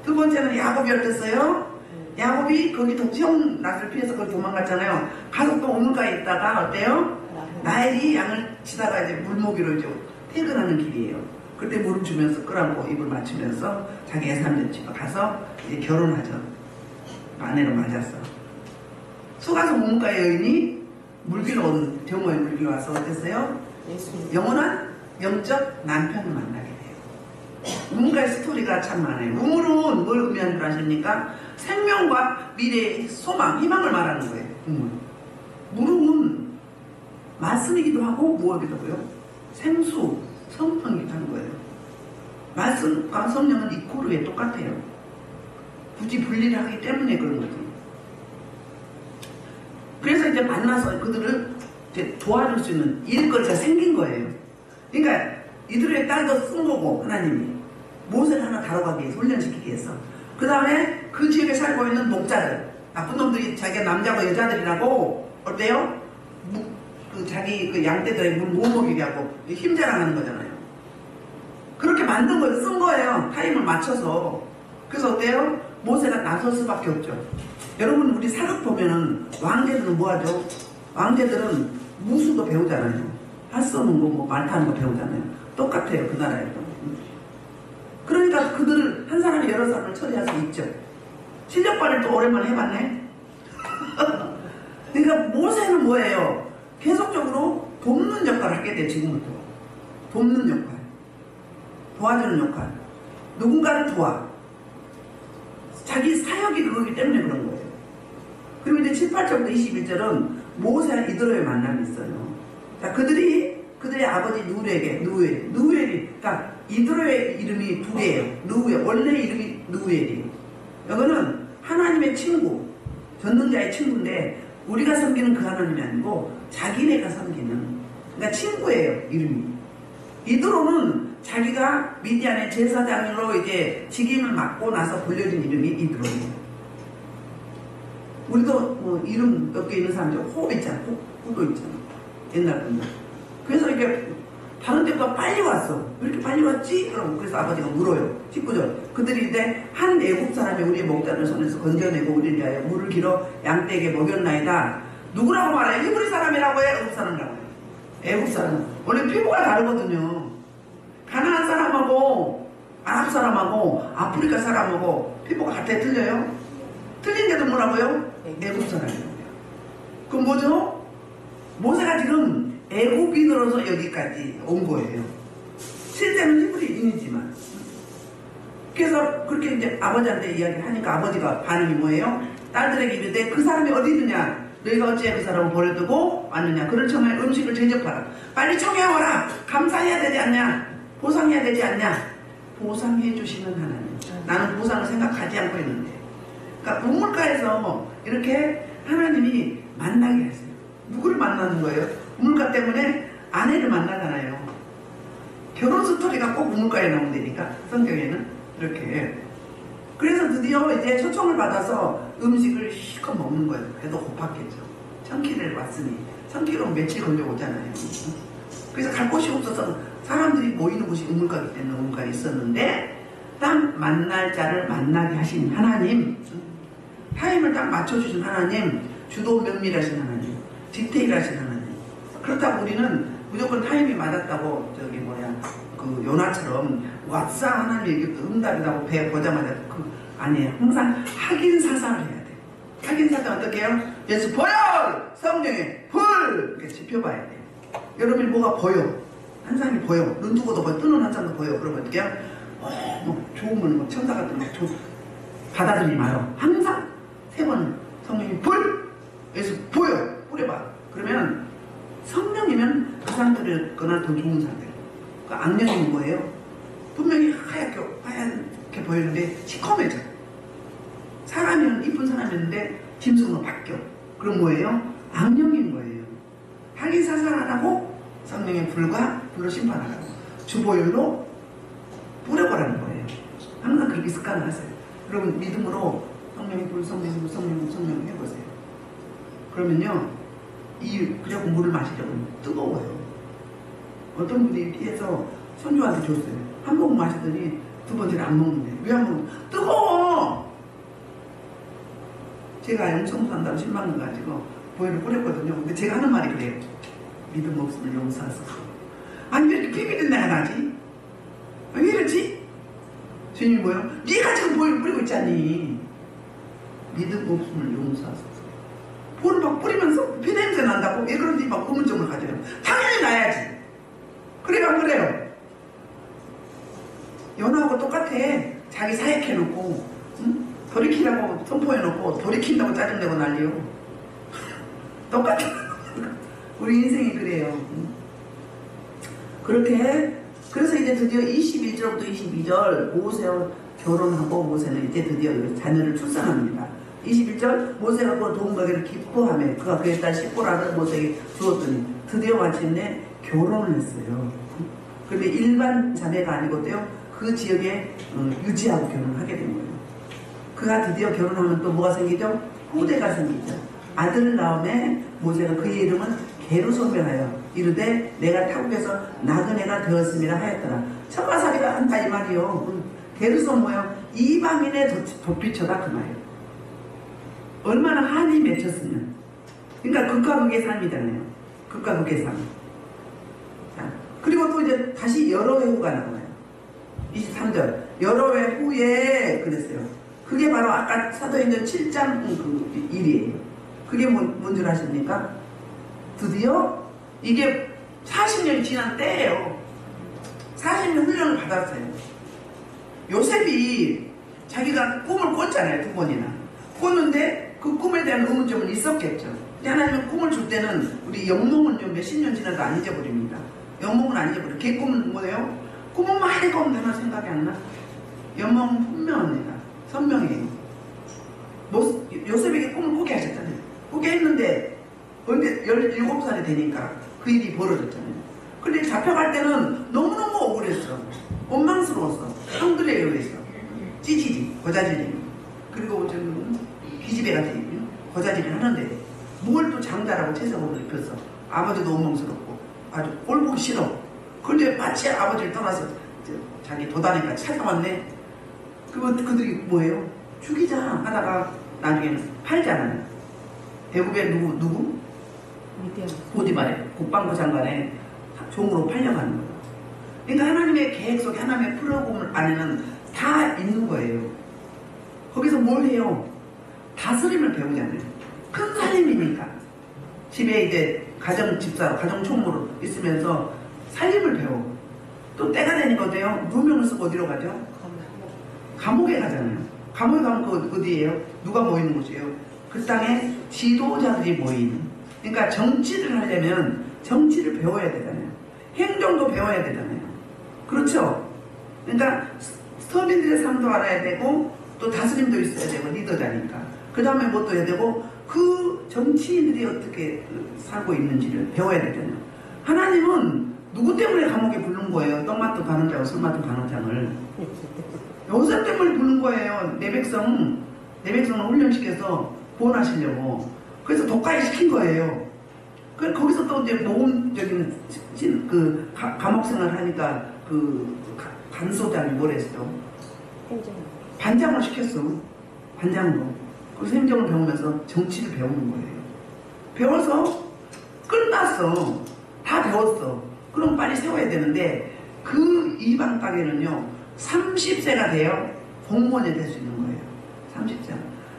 두 번째는 야곱이 어땠어요? 야곱이 거기 형 낯을 피해서 거기 도망갔잖아요. 가서 또 우물가에 있다가 어때요? 라헬이 양을 치다가 이제 물먹이로 이제 퇴근하는 길이에요. 그때 물을 주면서 끌어안고 입을 맞추면서 자기 예산된 집에 가서 이제 결혼하죠. 아내로 맞았어. 속아서 우물가의 여인이 물길로 온 병호의 물길로 와서 어땠어요? 영원한 영적 남편을 만나게 돼요. 우물가의 스토리가 참 많아요. 우물은 뭘 의미하는 줄 아십니까? 생명과 미래의 소망, 희망을 말하는 거예요. 물은 말씀이기도 하고 뭐이기도 하고요. 생수, 성령이기도 하는 거예요. 말씀과 성령은 이코르에 똑같아요. 굳이 분리를 하기 때문에 그런 거죠. 그래서 이제 만나서 그들을 이제 도와줄 수 있는 일거리가 생긴 거예요. 그러니까 이들의 딸도 쓴 거고 하나님이 모세를 하나 다뤄가기 위해서 훈련시키기 위해서 그 다음에 그 지역에 살고 있는 목자들 나쁜 놈들이 자기가 남자고 여자들이라고 어때요? 자기 그 양떼들의 물 못 먹이게 하고 힘자랑하는 거잖아요. 그렇게 만든 거예요. 쓴 거예요. 타임을 맞춰서. 그래서 어때요? 모세가 나설 수밖에 없죠. 여러분 우리 사극 보면은 왕제들은 뭐하죠? 왕제들은 무술도 배우잖아요. 할 수 없는 거 뭐 말 타는 거 배우잖아요. 똑같아요. 그 나라에도. 그러니까 그들을 한 사람이 여러 사람을 처리할 수 있죠. 실력 발휘를 또 오랜만에 해봤네. 그러니까 모세는 뭐예요? 계속적으로 돕는 역할을 하게 돼요. 지금부터. 돕는 역할. 도와주는 역할. 누군가를 도와. 자기 사역이 그거기 때문에 그런 거예요. 그리고 이제 18절부터 21절은 모세와 이드로의 만남이 있어요. 자, 그들의 아버지 누우엘이, 그러니까 이드로의 이름이 두 개예요. 누우엘, 원래 이름이 누우엘이에요. 이거는 하나님의 친구, 전능자의 친구인데 우리가 섬기는 그 하나님이 아니고 자기네가 섬기는, 그러니까 친구예요, 이름이. 이드로는 자기가 미디안의 제사장으로 이제 직임을 맡고 나서 불려진 이름이 이드로예요. 우리도 뭐 이름 몇 개 있는 사람들 호 있잖아. 호도 있잖아. 옛날 분들. 그래서 이렇게 다른 데보다 빨리 왔어. 왜 이렇게 빨리 왔지? 그래서 아버지가 물어요. 19절. 그들이 이제 한 애국 사람이 우리의 목자를 손에서 건져내고 우리를 위하여 물을 길어 양떼에게 먹였나이다. 누구라고 말해? 히브리 사람이라고 해? 애국 사람이라고 해? 애국 사람. 원래 피부가 다르거든요. 가나안 사람하고 아랍 사람하고 아프리카 사람하고 피부가 같아 틀려요? 틀린데도 뭐라고요? 애국 사람이라고요. 그럼 뭐죠? 모세가 지금 애국인으로서 여기까지 온 거예요. 실제는 히브리인이지만. 그래서 그렇게 이제 아버지한테 이야기를 하니까 아버지가 반응이 뭐예요? 딸들에게 이르되 그 사람이 어디 있느냐? 너희가 어찌해 그 사람을 버려두고 왔느냐? 그를 청할 음식을 제접하라. 빨리 청해와라. 감사해야 되지 않냐? 보상해야 되지 않냐? 보상해 주시는 하나님. 나는 보상을 생각하지 않고 있는데. 그러니까 우물가에서 이렇게 하나님이 만나게 했어요. 누구를 만나는 거예요? 우물가 때문에 아내를 만나잖아요. 결혼 스토리가 꼭 우물가에 나온다니까 성경에는 이렇게. 그래서 드디어 이제 초청을 받아서 음식을 실컷 먹는 거예요. 배도 고팠겠죠. 천키를 왔으니 천키로 며칠 걸려오잖아요. 그래서 갈 곳이 없어서 사람들이 모이는 곳이 우물가기 때문에 우물가에 있었는데 딱 만날 자를 만나게 하신 하나님, 타임을 딱 맞춰주신 하나님, 주도 면밀하신 하나님, 디테일하신 하나님. 그렇다고 우리는 무조건 타임이 맞았다고 그 요나처럼 왓싸 하나님 얘기 응답이라고 배 보자마자 아니에요. 항상 확인사살을 해야 돼. 확인사살 어떻게 해요? 예수 보여! 성령에 불! 이렇게 지펴봐야 돼. 여러분이 뭐가 보여? 한 사람이 보여. 눈 두고도 보여. 뜨는 한 사람도 보여. 그러면 어떻게 해요? 뭐 좋음을 뭐 천사 같은 거 받아들이지 마요. 항상 3번 성령이 불! 예수 보여! 뿌려봐. 그러면 성령이면 그 상태를 거나 더 좋은 상태. 그 악령이면 뭐예요? 보였는데 시커매져. 사람은 이쁜 사람이었는데 짐승으로 바뀌어. 그럼 뭐예요? 악령인 거예요. 자기 사살하라고 성령의 불로 심판하라고 주보혈로 뿌려보라는 거예요. 항상 그렇게 습관을 하세요. 여러분 믿음으로 성령의 불, 성령의 불, 성령의 불, 성령의 해보세요. 그러면요 그래갖고 물을 마시려고 뜨거워요. 어떤 분이 피해서 손주한테 줬어요. 한 모금 마시더니 두 번째는 안 먹는데. 왜 안 먹는? 뜨거워! 제가 영성부 산다고 실망을 가지고 보혈을 뿌렸거든요. 근데 제가 하는 말이 그래요. 믿음 없음을 용서하소서. 아니 왜 이렇게 피비린 내가 나지? 왜 이러지? 주님이 뭐예요? 네가 지금 보혈을 뿌리고 있잖니. 믿음 없음을 용서하소서. 보혈을 막 뿌리면서 피냄새 난다고? 왜 그런지 막 의문점을 가져요. 당연히 나야지. 그래요 안 그래요? 연하고 똑같아. 자기 사역해놓고 응? 돌이키라고 선포해놓고 돌이킨다고 짜증내고 난리요. 똑같아. 우리 인생이 그래요. 응? 그렇게 그래서 이제 드디어 21절부터 22절 모세와 결혼하고 모세는 이제 드디어 자녀를 출산합니다. 21절 모세가 그 도움가게를 기뻐하며 그가 그의 딸 시보라를 모세에게 주었더니 드디어 마침내 결혼을 했어요. 그런데 일반 자매가 아니거든요. 그 지역에 유지하고 결혼을 하게 된 거예요. 그가 드디어 결혼하면 또 뭐가 생기죠? 후대가 생기죠. 아들을 낳음에 모세가 그의 이름은 게르솜이라하여 이르되 내가 타국에서 나그네가 되었음이라 하였더라. 천마살이가 한다 이 말이요. 게르솜 뭐예요? 이방인의 도피처다 그 말이에요. 얼마나 한이 맺혔으면. 그러니까 극과 극의 삶이잖아요. 극과 극의 삶. 자, 그리고 또 이제 다시 여러 해 후가 나와요. 23절 여러 해 후에 그랬어요. 그게 바로 아까 사도행전 7장 그 일이에요. 그게 뭔 줄 아십니까? 드디어 이게 40년이 지난 때예요. 40년 훈련을 받았어요. 요셉이 자기가 꿈을 꿨잖아요. 두 번이나 꿨는데 그 꿈에 대한 의문점은 있었겠죠. 하나님은 꿈을 줄 때는 우리 영몽은 몇십 년 지나도 안 잊어버립니다. 영몽은 안 잊어버려요. 걔 꿈은 뭐예요? 꿈은 많이 꿨는데 하나 생각이 안 나? 영몽은 분명합니다. 선명해요. 요셉에게 꿈을 꾸게 하셨잖아요. 꾸게 했는데 언제 17살이 되니까 그 일이 벌어졌잖아요. 근데 잡혀갈 때는 너무너무 억울했어. 원망스러웠어. 형들에게 그랬어. 찌질이, 고자질이. 그리고 좀 기집애같이 고자질을 하는데 뭘 또 장자라고 채색으로 입혔어. 아버지도 원망스럽고 아주 꼴보기 싫어. 그런데 마치 아버지를 떠나서 자기 도단에가 찾아왔네. 그들이 뭐예요? 죽이자 하다가 나중에는 팔잖아요. 애굽의 누구? 보디발의 국방부 장관의 종으로 팔려가는 거예요. 그러니까 하나님의 계획 속에 하나님의 프로그램 안에는 다 있는 거예요. 거기서 뭘 해요? 다스림을 배우잖아요. 큰 살림이니까 집에 이제 가정집사로 가정총무로 있으면서 살림을 배워. 또 때가 되니까 어때요? 누명을 쓰고 어디로 가죠? 감옥에 가잖아요. 감옥에 가면 그 어디예요? 누가 모이는 곳이에요? 그 땅에 지도자들이 모이는. 그러니까 정치를 하려면 정치를 배워야 되잖아요. 행정도 배워야 되잖아요. 그렇죠? 그러니까 서민들의 삶도 알아야 되고 또 다스림도 있어야 되고 리더자니까. 그 다음에 뭐 또 해야 되고 그 정치인들이 어떻게 살고 있는지를 배워야 되잖아요. 하나님은 누구 때문에 감옥에 부른 거예요? 떡 맡은 간원장과 술 맡은 간원장을. 요셉 때문에 부른 거예요. 내 백성을 훈련시켜서 구원하시려고. 그래서 독가에 시킨 거예요. 거기서 또 이제 모험적인 그 감옥 생활을 하니까 그 간소장이 뭘 했어? 반장을 시켰어. 반장으로. 그래서 행정을 배우면서 정치를 배우는 거예요. 배워서 끝났어. 다 배웠어. 그럼 빨리 세워야 되는데 그 이방 땅에는요 30세가 돼요 공무원이 될 수 있는 거예요. 30세.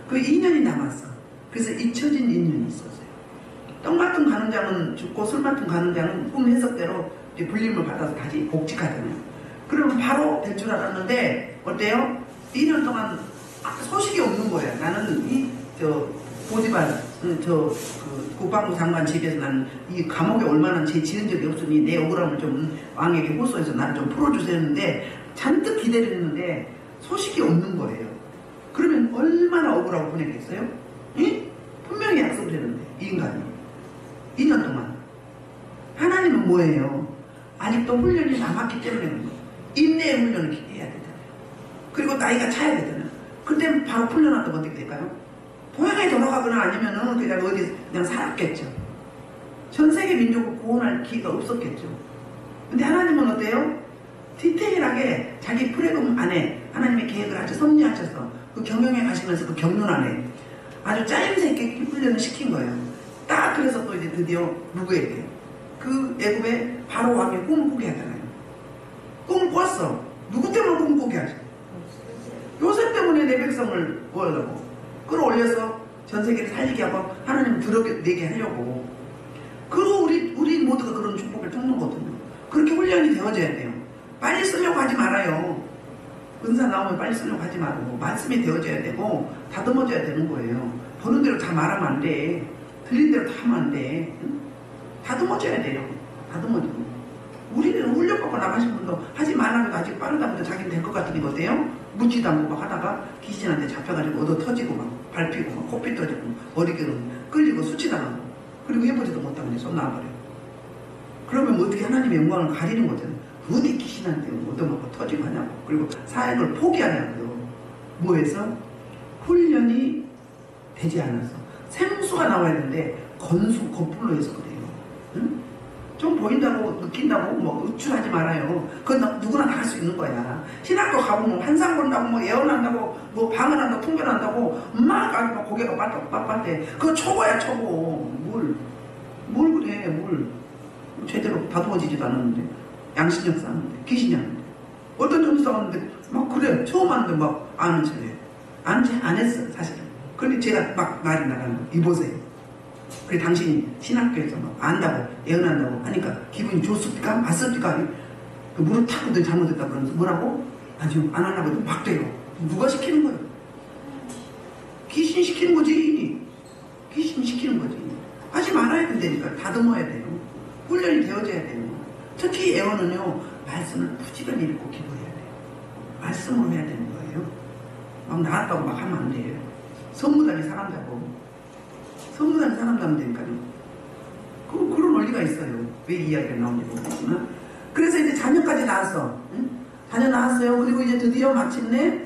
그 2년이 남았어. 그래서 잊혀진 인연이 있었어요. 떡 맡은 간원장은 죽고 술 맡은 간원장은 꿈 해석대로 이제 불림을 받아서 다시 복직하잖아요. 그러면 바로 될 줄 알았는데 어때요? 2년 동안 소식이 없는 거예요. 나는 보디발 그 국방부 장관 집에서 나는 이 감옥에 얼마나 죄 지은 적이 없으니 내 억울함을 좀 왕에게 호소해서 나를 좀 풀어주세요 했는데 잔뜩 기대를 했는데 소식이 없는 거예요. 그러면 얼마나 억울하고 보냈겠어요? 응? 분명히 약속을 했는데 이 인간이 2년 동안. 하나님은 뭐예요? 아직도 훈련이 남았기 때문에 인내의 훈련을 해야 되잖아요. 그리고 나이가 차야 되잖아요. 그때 바로 풀려났다면 어떻게 될까요? 고향에 돌아가거나 아니면은 그냥 어디 그냥 살았겠죠. 전 세계 민족을 구원할 기회가 없었겠죠. 근데 하나님은 어때요? 디테일하게 자기 프로그램 안에 하나님의 계획을 아주 섭리하셔서 그 경영에 가시면서 그 경륜 안에 아주 짜임새있게 훈련을 시킨 거예요. 딱 그래서 또 이제 드디어 누구에게? 그 애굽의 바로 왕의 꿈을 꾸게 하잖아요. 꿈을 꿨어. 누구 때문에 꿈을 꾸게 하죠? 요셉 때문에 내 백성을 구하려고 끌어올려서 전 세계를 살리게 하고 하나님을 드러내게 하려고. 그리고 우리 모두가 그런 축복을 통는 거거든요. 그렇게 훈련이 되어져야 돼요. 빨리 쓰려고 하지 말아요. 은사 나오면 빨리 쓰려고 하지 말고 말씀이 되어져야 되고 다듬어져야 되는 거예요. 보는 대로 다 말하면 안 돼. 들린 대로 다 하면 안 돼. 응? 다듬어져야 돼요. 다듬어지고. 우리는 훈련받고 나가신 분도 하지 말라고 아직 빠르다고 자기는 될 것 같은 거 어때요? 묻지도 않고 막 하다가 귀신한테 잡혀가지고 얻어 터지고 막 밟히고 막 코피 터지고 머리결은 끌리고 수치당하고 그리고 해보지도 못하고 이제 손 나와버려요. 그러면 뭐 어떻게 하나님의 영광을 가리는 거잖아요. 어디 귀신한테 얻어먹고 터지고 하냐고. 그리고 사역을 포기하냐고요. 뭐해서? 훈련이 되지 않아서. 생수가 나와야 되는데 거풀로 해서 그래요. 응? 좀 보인다고 느낀다고 뭐 의출하지 말아요. 그건 누구나 다 할 수 있는 거야. 신학교 가보면 환상 본다고 뭐 예언한다고 뭐 방언한다고 통변한다고 막 고개가 빠빠대. 그거 초보야 초보. 뭘 그래 뭘. 제대로 다듬어지지도 않았는데 양심력 쌓았는데 귀신이 하는데 어떤 점수 쌓았는데 막 그래 처음 하는데 막 아는 척해. 안 했어 사실은. 그런데 제가 막 말이 나가는 거 이보세요. 그래 당신이 신학교에서 막 안다고 예언한다고 하니까 기분이 좋습니까? 맞습니까? 그 무릎 탁 너 잘못했다 그러면서 뭐라고? 아 지금 안 하려고 해도 막 돼요. 누가 시키는 거예요? 귀신 시키는 거지. 귀신 시키는 거지. 하지 말아야 된다니까. 다듬어야 돼요. 훈련이 되어져야 돼요. 특히 예언은요 말씀을 부지런히 읽고 기도해야 돼요. 말씀으로 해야 되는 거예요. 막 나왔다고 막 하면 안 돼요. 선무단이 사람자고 선무단이 사람자면 되니까요. 그런 원리가 있어요. 왜 이 이야기가 나오는지 모르겠지만. 그래서 이제 자녀까지 낳았어. 응? 자녀 낳았어요. 그리고 이제 드디어 마침내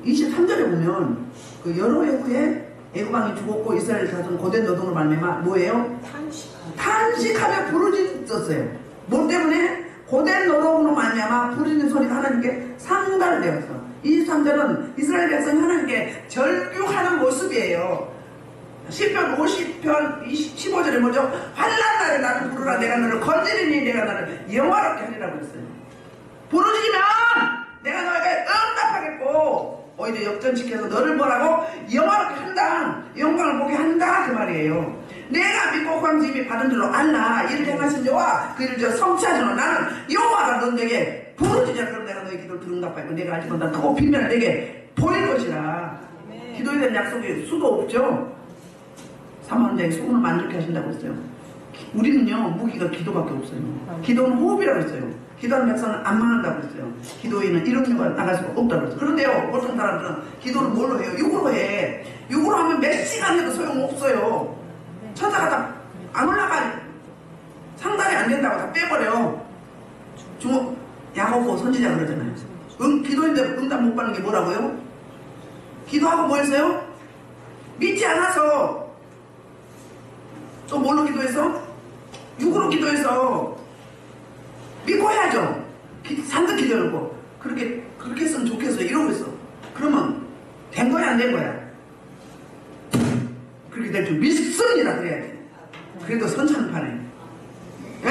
23절에 보면 그 여러 해 후에 애굽왕이 죽었고 이스라엘 자손 고된 노동으로 말미암아 뭐예요? 탄식하며 부르짖었어요. 뭐 때문에? 고된 노동으로 말미암아 부르짖는 소리가 하나님께 상달되었어. 23절은 이스라엘 백성이 하나님께 절규하는 모습이에요. 시편 50편 15절에 뭐죠? 환난 날에 나를 부르라 내가 너를 건지리니 내가 너를 영화롭게 하리라고 했어요. 부르짖으면 내가 너에게 응답하겠고 오히려 역전시켜서 너를 뭐라고? 영화롭게 한다. 영광을 보게 한다 그 말이에요. 내가 믿고 광주임이 받은 줄로 알라. 이를 행하신 자와 그 일을 성취하시는 나는 여호와가 너에게 부르짖으라. 그럼 내가 너의 기도를 응답하고 내가 알지 못한 크고 빈면을 내게 보일 것이라. 기도에 대한 약속이 수도 없죠. 사모한자의 소원을 만족해 하신다고 했어요. 우리는요 무기가 기도밖에 없어요. 기도는 호흡이라고 했어요. 기도하는 백성은 안 망한다고 했어요. 기도에는 이런 경우가 나갈 수가 없다고 했어요. 그런데요 보통 사람들은 기도를 뭘로 해요? 육으로 해. 육으로 하면 몇 시간 해도 소용없어요. 천사가 다 안 올라가. 상달이 안 된다고 다 빼버려. 야고보 선지자 그러잖아요. 기도인데 응답 못 받는 게 뭐라고요? 기도하고 뭐 했어요? 믿지 않아서. 또 뭘로 기도해서? 육으로 기도해서. 믿고 해야죠. 산뜻 기도하고. 그렇게 했으면 좋겠어. 이러고 있어. 그러면 된 거야 안 된 거야? 그렇게 될 줄 믿습니다. 그래야 돼. 그래도 선차는 파네. 예?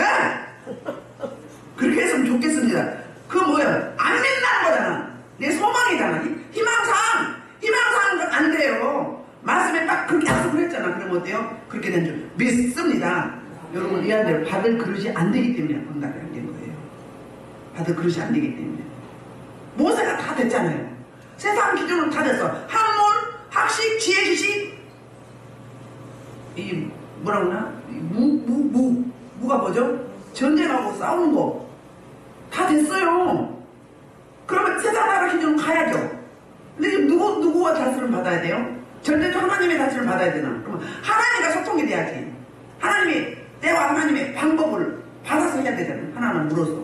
그렇게 했으면 좋겠습니다. 그거 뭐야? 안 믿는 거잖아. 내 소망이잖아. 희망사항은 안 돼요. 말씀에 딱 그렇게 약속을 했잖아. 그러면 어때요? 그렇게 된 줄 믿습니다. 여러분 이해한 대로 받을 그릇이 안 되기 때문에 응답이 안 된 거예요. 받을 그릇이 안 되기 때문에. 모세가 다 됐잖아요. 세상 기준으로 다 됐어. 학문, 학식, 지혜, 지식. 이 뭐라 그러나? 무가 뭐죠? 전쟁하고 싸우는 거 다 됐어요. 그러면 세상 나라 기준 가야죠. 근데 지금 누구와 다스림 받아야 돼요? 절대적 하나님의 다스림 받아야 되나? 그러면 하나님과 소통이 돼야지. 하나님이 때와 하나님의 방법을 받아서 해야 되잖아요. 하나는 물어서.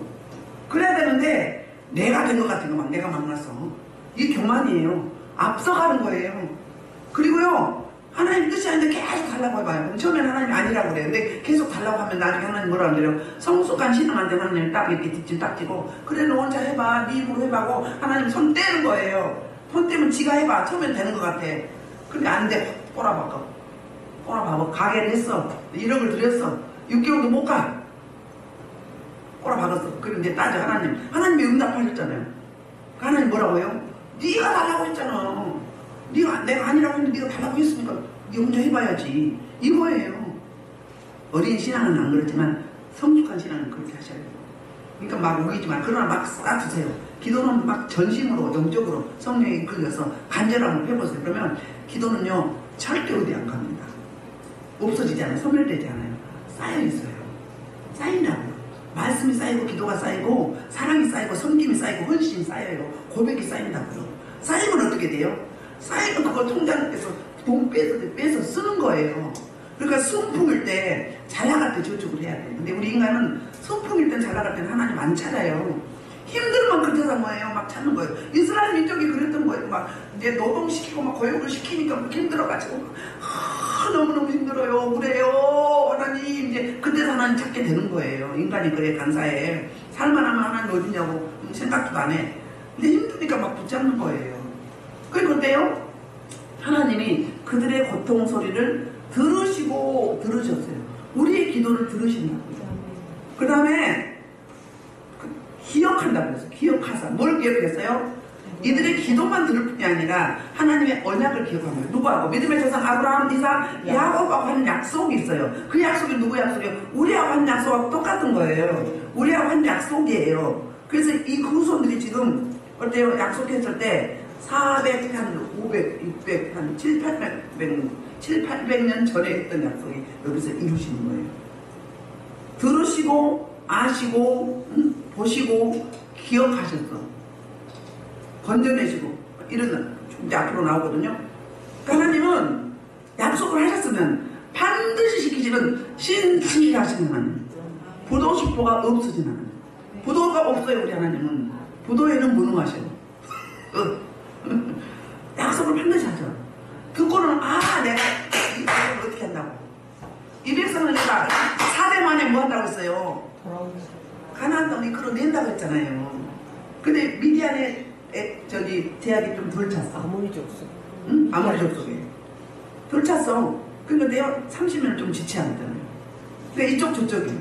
그래야 되는데 내가 된 것 같은 거 막 내가 만났어. 이게 교만이에요. 앞서가는 거예요. 그리고요 하나님 뜻이 아닌데 계속 달라고 해봐요. 그럼 처음에는 하나님 아니라고 그래요. 근데 계속 달라고 하면 나중에 하나님 뭐라 하는데요? 성숙한 신앙한테 하나님 딱 이렇게 뒷짐 딱 찌고 그래 너 혼자 해봐. 네 힘으로 해봐고 하나님 손 떼는 거예요. 손 떼면 지가 해봐. 처음엔 되는 것 같아. 근데 안 돼. 꼬라박아. 가게를 했어. 1억을 들였어. 6개월도 못 가. 꼬라박았어. 그리고 이제 따져 하나님. 하나님이 응답하셨잖아요. 하나님 뭐라고 해요? 네가 달라고 했잖아. 내가 아니라고 했는데 네가 달라고 했으니까 네 혼자 해봐야지. 이거예요. 어린 신앙은 안 그렇지만 성숙한 신앙은 그렇게 하셔야 돼요. 그러니까 막 우기지만 그러나 막 쏴주세요. 기도는 막 전심으로 영적으로 성령에 이끌려서 간절함을 해보세요. 그러면 기도는요 절대 어디 안 갑니다. 없어지지 않아요. 소멸되지 않아요. 쌓여있어요. 쌓인다고요. 말씀이 쌓이고 기도가 쌓이고 사랑이 쌓이고 섬김이 쌓이고 헌신이 쌓여요. 고백이 쌓인다고요. 쌓이면 어떻게 돼요? 쌓이면 그거 통장에서 돈 빼서 쓰는 거예요. 그러니까 순풍일 때 잘 나갈 때 저축을 해야 돼요. 근데 우리 인간은 순풍일 땐 잘 나갈 때는 하나님 안 찾아요. 힘들면 그때서 뭐예요? 막 찾는 거예요. 이스라엘 민족이 그랬던 거예요. 막 이제 노동시키고 막 고용을 시키니까 막 힘들어가지고 너무너무 힘들어요. 그래요. 하나님 이제 그때서 하나님 찾게 되는 거예요. 인간이 그래 간사해. 살만하면 하나님 어디냐고 생각도 안 해. 근데 힘드니까 막 붙잡는 거예요. 그런데요 하나님이 그들의 고통 소리를 들으셨어요. 우리의 기도를 들으신다고요. 그 다음에 기억한다고 했어요. 기억하사. 뭘 기억했어요? 이들의 기도만 들을 뿐이 아니라 하나님의 언약을 기억한 거예요. 누구하고? 믿음의 조상 아브라함, 이삭, 야곱하고 하는 약속이 있어요. 그 약속이 누구 약속이에요? 우리하고 한 약속하고 똑같은 거예요. 우리하고 한 약속이에요. 그래서 이 후손들이 지금 어때요? 약속했을 때 400, 한 500, 600, 한 700년 전에 했던 약속이 여기서 이루시는 거예요. 들으시고 아시고 보시고 기억하셨어. 건져내시고 이런 이제 앞으로 나오거든요. 하나님은 약속을 하셨으면 반드시 지키시는 신실히 하시는 하나님. 부도식보가 없어지는 하나님. 부도가 없어요. 우리 하나님은 부도에는 무능하셔요. 약속을 반드시 하죠. 듣고는 내가 이걸 어떻게 한다고. 이 백성은 내가 4대 만에 뭐 한다고 했어요? 가나안 땅을 이끌어낸다고 했잖아요. 근데 미디안의 제약이 좀 덜 찼어. 아모리 족속. 응? 아모리 족속에 덜 찼어. 그런데 30년을 좀 지체하잖아요. 근데 이쪽 저쪽이.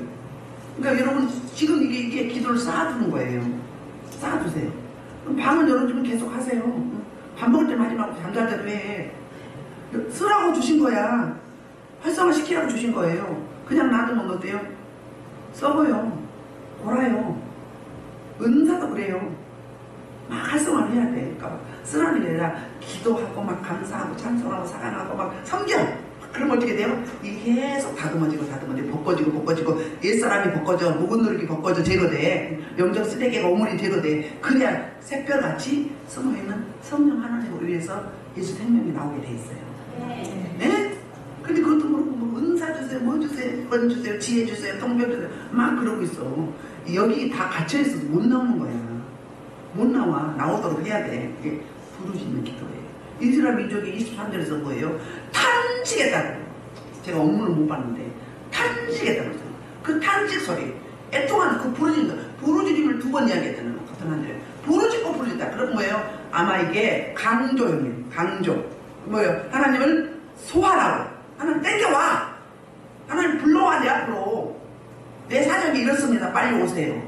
그러니까 여러분 지금 이게 기도를 쌓아두는 거예요. 쌓아두세요. 그럼 방은 열어주면 계속 하세요. 밥 먹을 때만 하지 말고 잠잘 때도 해. 쓰라고 주신 거야. 활성화 시키라고 주신 거예요. 그냥 놔두면 어때요? 썩어요. 돌아요. 은사도 그래요. 막 활성화를 해야 돼. 그러니까 쓰라는 게 아니라 기도하고 막 감사하고 찬송하고 사랑하고 막 섬겨. 그러면 어떻게 돼요? 이게 계속 다듬어지고 벗겨지고 옛사람이 벗겨져, 묵은 누룩이 벗겨져 제거돼. 영적 쓰레기가 오물이 제거돼. 그래야 새별같이 숨어있는 성령 하나님을 위해서 예수 생명이 나오게 돼 있어요. 네? 근데 그것도 모르고 뭐 은사 주세요, 뭐 주세요, 권 주세요, 지혜 주세요, 통변 주세요 막 그러고 있어. 여기 다 갇혀있어도 못 나오는 거야. 못 나와. 나오도록 해야 돼. 이게 부르짖는 기도예요. 이스라엘 민족이 23절에서 뭐예요? 탄식했다고. 제가 업무를 못 봤는데 탄식했다고 했어요. 그 탄식 소리, 애통하는 그 부르짖음을 2번 이야기했잖아요. 같은 한절에 부르짖고 부르짖다. 그럼 뭐예요? 아마 이게 강조형이에요. 강조. 뭐예요? 하나님을 소환하고 하나님 땡겨와. 하나님 불러와. 내 앞으로 내 사정이 이렇습니다. 빨리 오세요.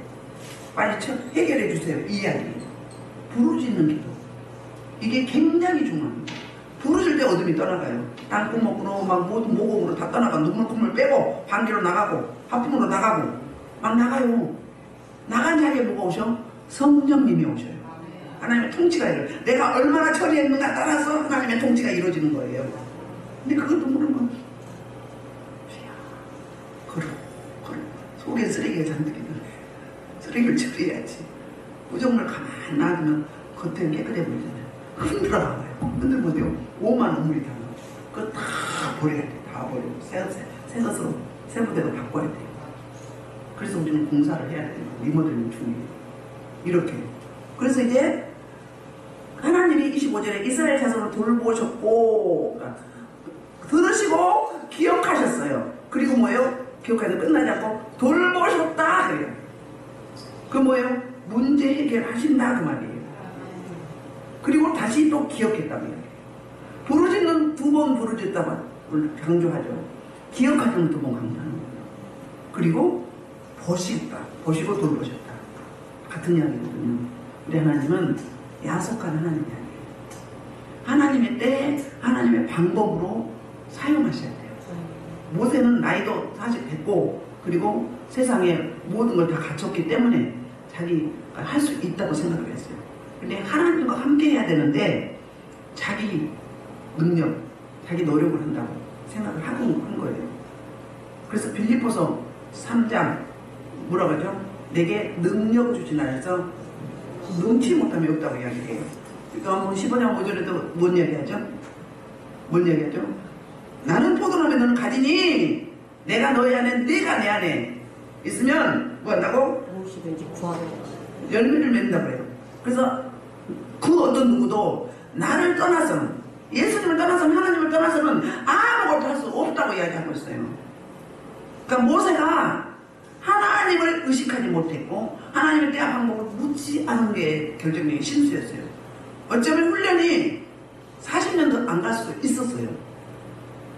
빨리 해결해 주세요. 이 이야기. 부르짖는 기도. 이게 굉장히 중요합니다. 부르실 때 어둠이 떠나가요. 땅구멍으로 막 모공으로 다 떠나가. 눈물 빼고 방귀로 나가고 하품으로 나가고 막 나가요. 나간 자리에 뭐가 오셔? 성령님이 오셔요. 하나님의 통치가 이루어요. 내가 얼마나 처리했는가 따라서 하나님의 통치가 이루어지는 거예요. 근데 그것도 모르면 그러 속에 쓰레기가 잔뜩 있는 거예요. 쓰레기를 처리해야지. 부정물 가만 놔두면 조그만 우물이 다 나오죠. 그거 다 버려야 돼. 다 버리고 새 것으로 새 부대로 바꿔야 돼. 그래서 우리는 공사를 해야 돼요. 리모델링 중이에요. 이렇게. 그래서 이제 하나님이 25절에 이스라엘 자손을 돌보셨고 들으시고 기억하셨어요. 그리고 뭐예요? 기억하셔서 끝나지 않고 돌보셨다 그래요. 그 뭐예요? 문제 해결하신다 그 말이에요. 그리고 다시 또 기억했다고 해요. 부르짖는 2번 부르짖다고 강조하죠. 기억하시는 2번 강조하는 거예요. 그리고 보시고 돌보셨다. 같은 이야기거든요. 우리 하나님은 야속한 하나님이 아니에요. 하나님의 때, 하나님의 방법으로 사용하셔야 돼요. 모세는 나이도 사실 됐고, 그리고 세상에 모든 걸 다 갖췄기 때문에 자기가 할 수 있다고 생각을 했어요. 근데 하나님과 함께 해야 되는데, 자기 능력, 자기 노력을 한다고 생각을 하고 한 거예요. 그래서 빌립보서 3장, 뭐라고 하죠? 내게 능력 주시나 해서 눈치 못함이 없다고 이야기해요. 그러니까 15장 5절에도 뭔 얘기하죠? 뭔 얘기하죠? 나는 포도나무에 너는 가지니 내가 너희 안에 네가 내 안에 있으면 뭐 한다고? 무엇이든지 구하는 열매를 맺는다고 해요. 그래서 그 어떤 누구도 나를 떠나서는, 예수님을 떠나서는, 하나님을 떠나서는 아무것도 할 수 없다고 이야기하고 있어요. 그러니까 모세가 하나님을 의식하지 못했고 하나님의 때와 방법을 묻지 않은 게 결정적인 실수였어요. 어쩌면 훈련이 40년도 안 갈 수도 있었어요.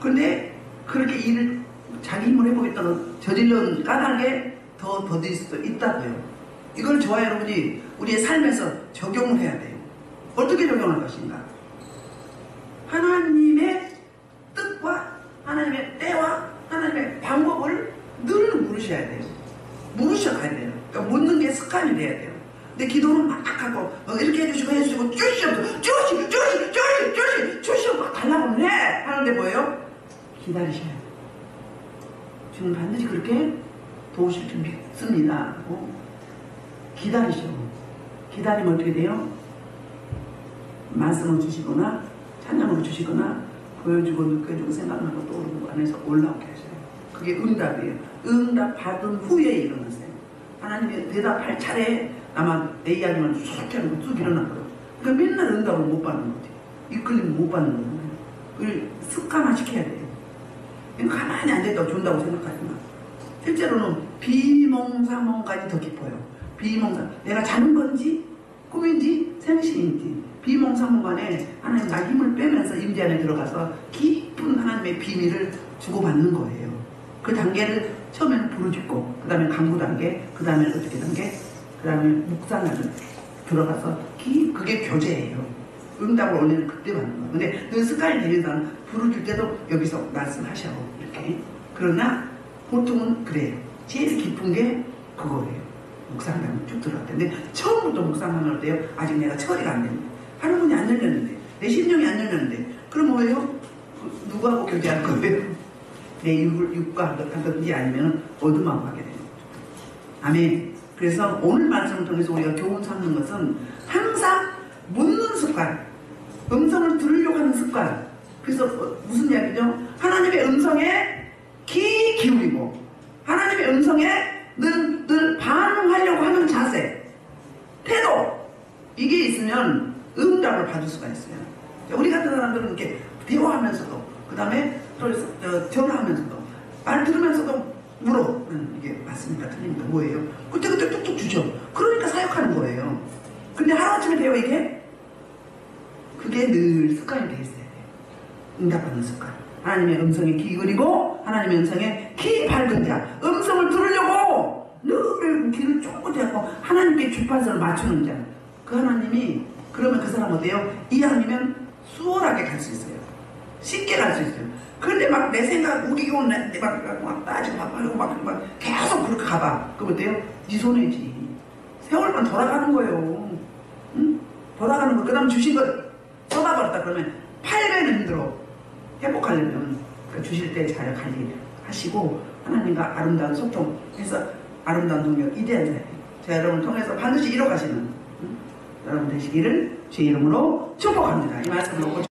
그런데 그렇게 일을 자기 힘으로 해보겠다고 저질러는 까닭에 더 더딜 수도 있다고요. 이걸 저와 여러분이 우리의 삶에서 적용을 해야 돼요. 어떻게 적용할 것인가? 하나님의 뜻과 하나님의 때와 하나님의 방법을 늘 물으셔야 돼요. 물으셔가야 돼요. 그러니까 묻는 게 습관이 돼야 돼요. 근데 기도는 막 하고 이렇게 해주시고 쪼시고 막 달라고 해 하는데 뭐예요? 기다리셔야 돼요. 지금 반드시 그렇게 도우실 줄 믿습니다. 기다리셔. 기다리면 어떻게 돼요? 말씀을 주시거나 찬양을 주시거나 보여주고 느껴주고 생각나고 떠오르고 안에서 올라오게 하셔요. 그게 응답이에요. 응답 받은 후에 일어나세요. 하나님이 대답할 차례에 아마 내 이야기만 쑥 하고 쭉 일어났거든요. 그러니까 맨날 응답을 못 받는 거지. 이끌리면 못 받는 거예요. 그걸 습관화 시켜야 돼요. 가만히 앉아있다고 준다고 생각하지 마. 실제로는 비몽사몽까지 더 깊어요. 내가 자는 건지 꿈인지 생신인지 비몽사몽간에 하나님 나 힘을 빼면서 임재 안에 들어가서 깊은 하나님의 비밀을 주고받는 거예요. 그 단계를 처음에는 부르짖고 그 다음에 강구 단계, 그 다음에 어떻게 단계, 그 다음에 묵상을 들어가서 그게 교제예요. 응답을 원래는 그때 받는 거예요. 근데 그 습관이 되는 사람은 부르짖을 때도 여기서 말씀하셔 이렇게. 그러나 보통은 그래요. 제일 깊은 게 그거예요. 묵상하면 쭉 들어갈 텐데 처음부터 묵상하면 어때요? 아직 내가 처리가 안 되는데 하는 문이 안 열렸는데 내 심령이 안 열렸는데 그럼 뭐예요? 누구하고 교제할 거예요? 내 육과 하든지 아니면 어둠하고 하게 되는 거죠. 아멘. 그래서 오늘 말씀을 통해서 우리가 교훈 삼는 것은 항상 묻는 습관, 음성을 들으려고 하는 습관. 그래서 무슨 이야기죠? 하나님의 음성에 귀 기울이고 하나님의 음성에 늘 반응하려고 하는 자세, 태도, 이게 있으면 응답을 받을 수가 있어요. 우리 같은 사람들은 이렇게 대화하면서도 그 다음에 또 전화하면서도 말 들으면서도 물어. 이게 맞습니까? 틀립니까? 뭐예요? 그때 뚝뚝 주죠. 그러니까 사역하는 거예요. 근데 하루아침에 돼요 이게? 그게 늘 습관이 돼 있어야 돼요. 응답하는 습관. 하나님의 음성에 귀 기울이고 하나님의 음성에 귀 밝은 자. 음성을 들으려고 늘 귀를 쫑긋 대고 하나님께 주판선을 맞추는 자. 그 하나님이 그러면 그 사람 어때요? 이왕이면 수월하게 갈 수 있어요. 쉽게 갈 수 있어요. 그런데 막 내 생각 우기고 막 따지고 막 계속 그렇게 가봐. 그럼 어때요? 네 손해지. 세월만 돌아가는 거예요. 응? 돌아가는 거. 그 다음 주신 거 쏟아버렸다 그러면 8배는 힘들어. 회복하려면 주실 때 잘 관리하시고 하나님과 아름다운 소통해서 아름다운 동력 이대한 사람. 자, 여러분 통해서 반드시 이뤄가시는 여러분 되시기를 주의 이름으로 축복합니다. 이 말씀을 놓고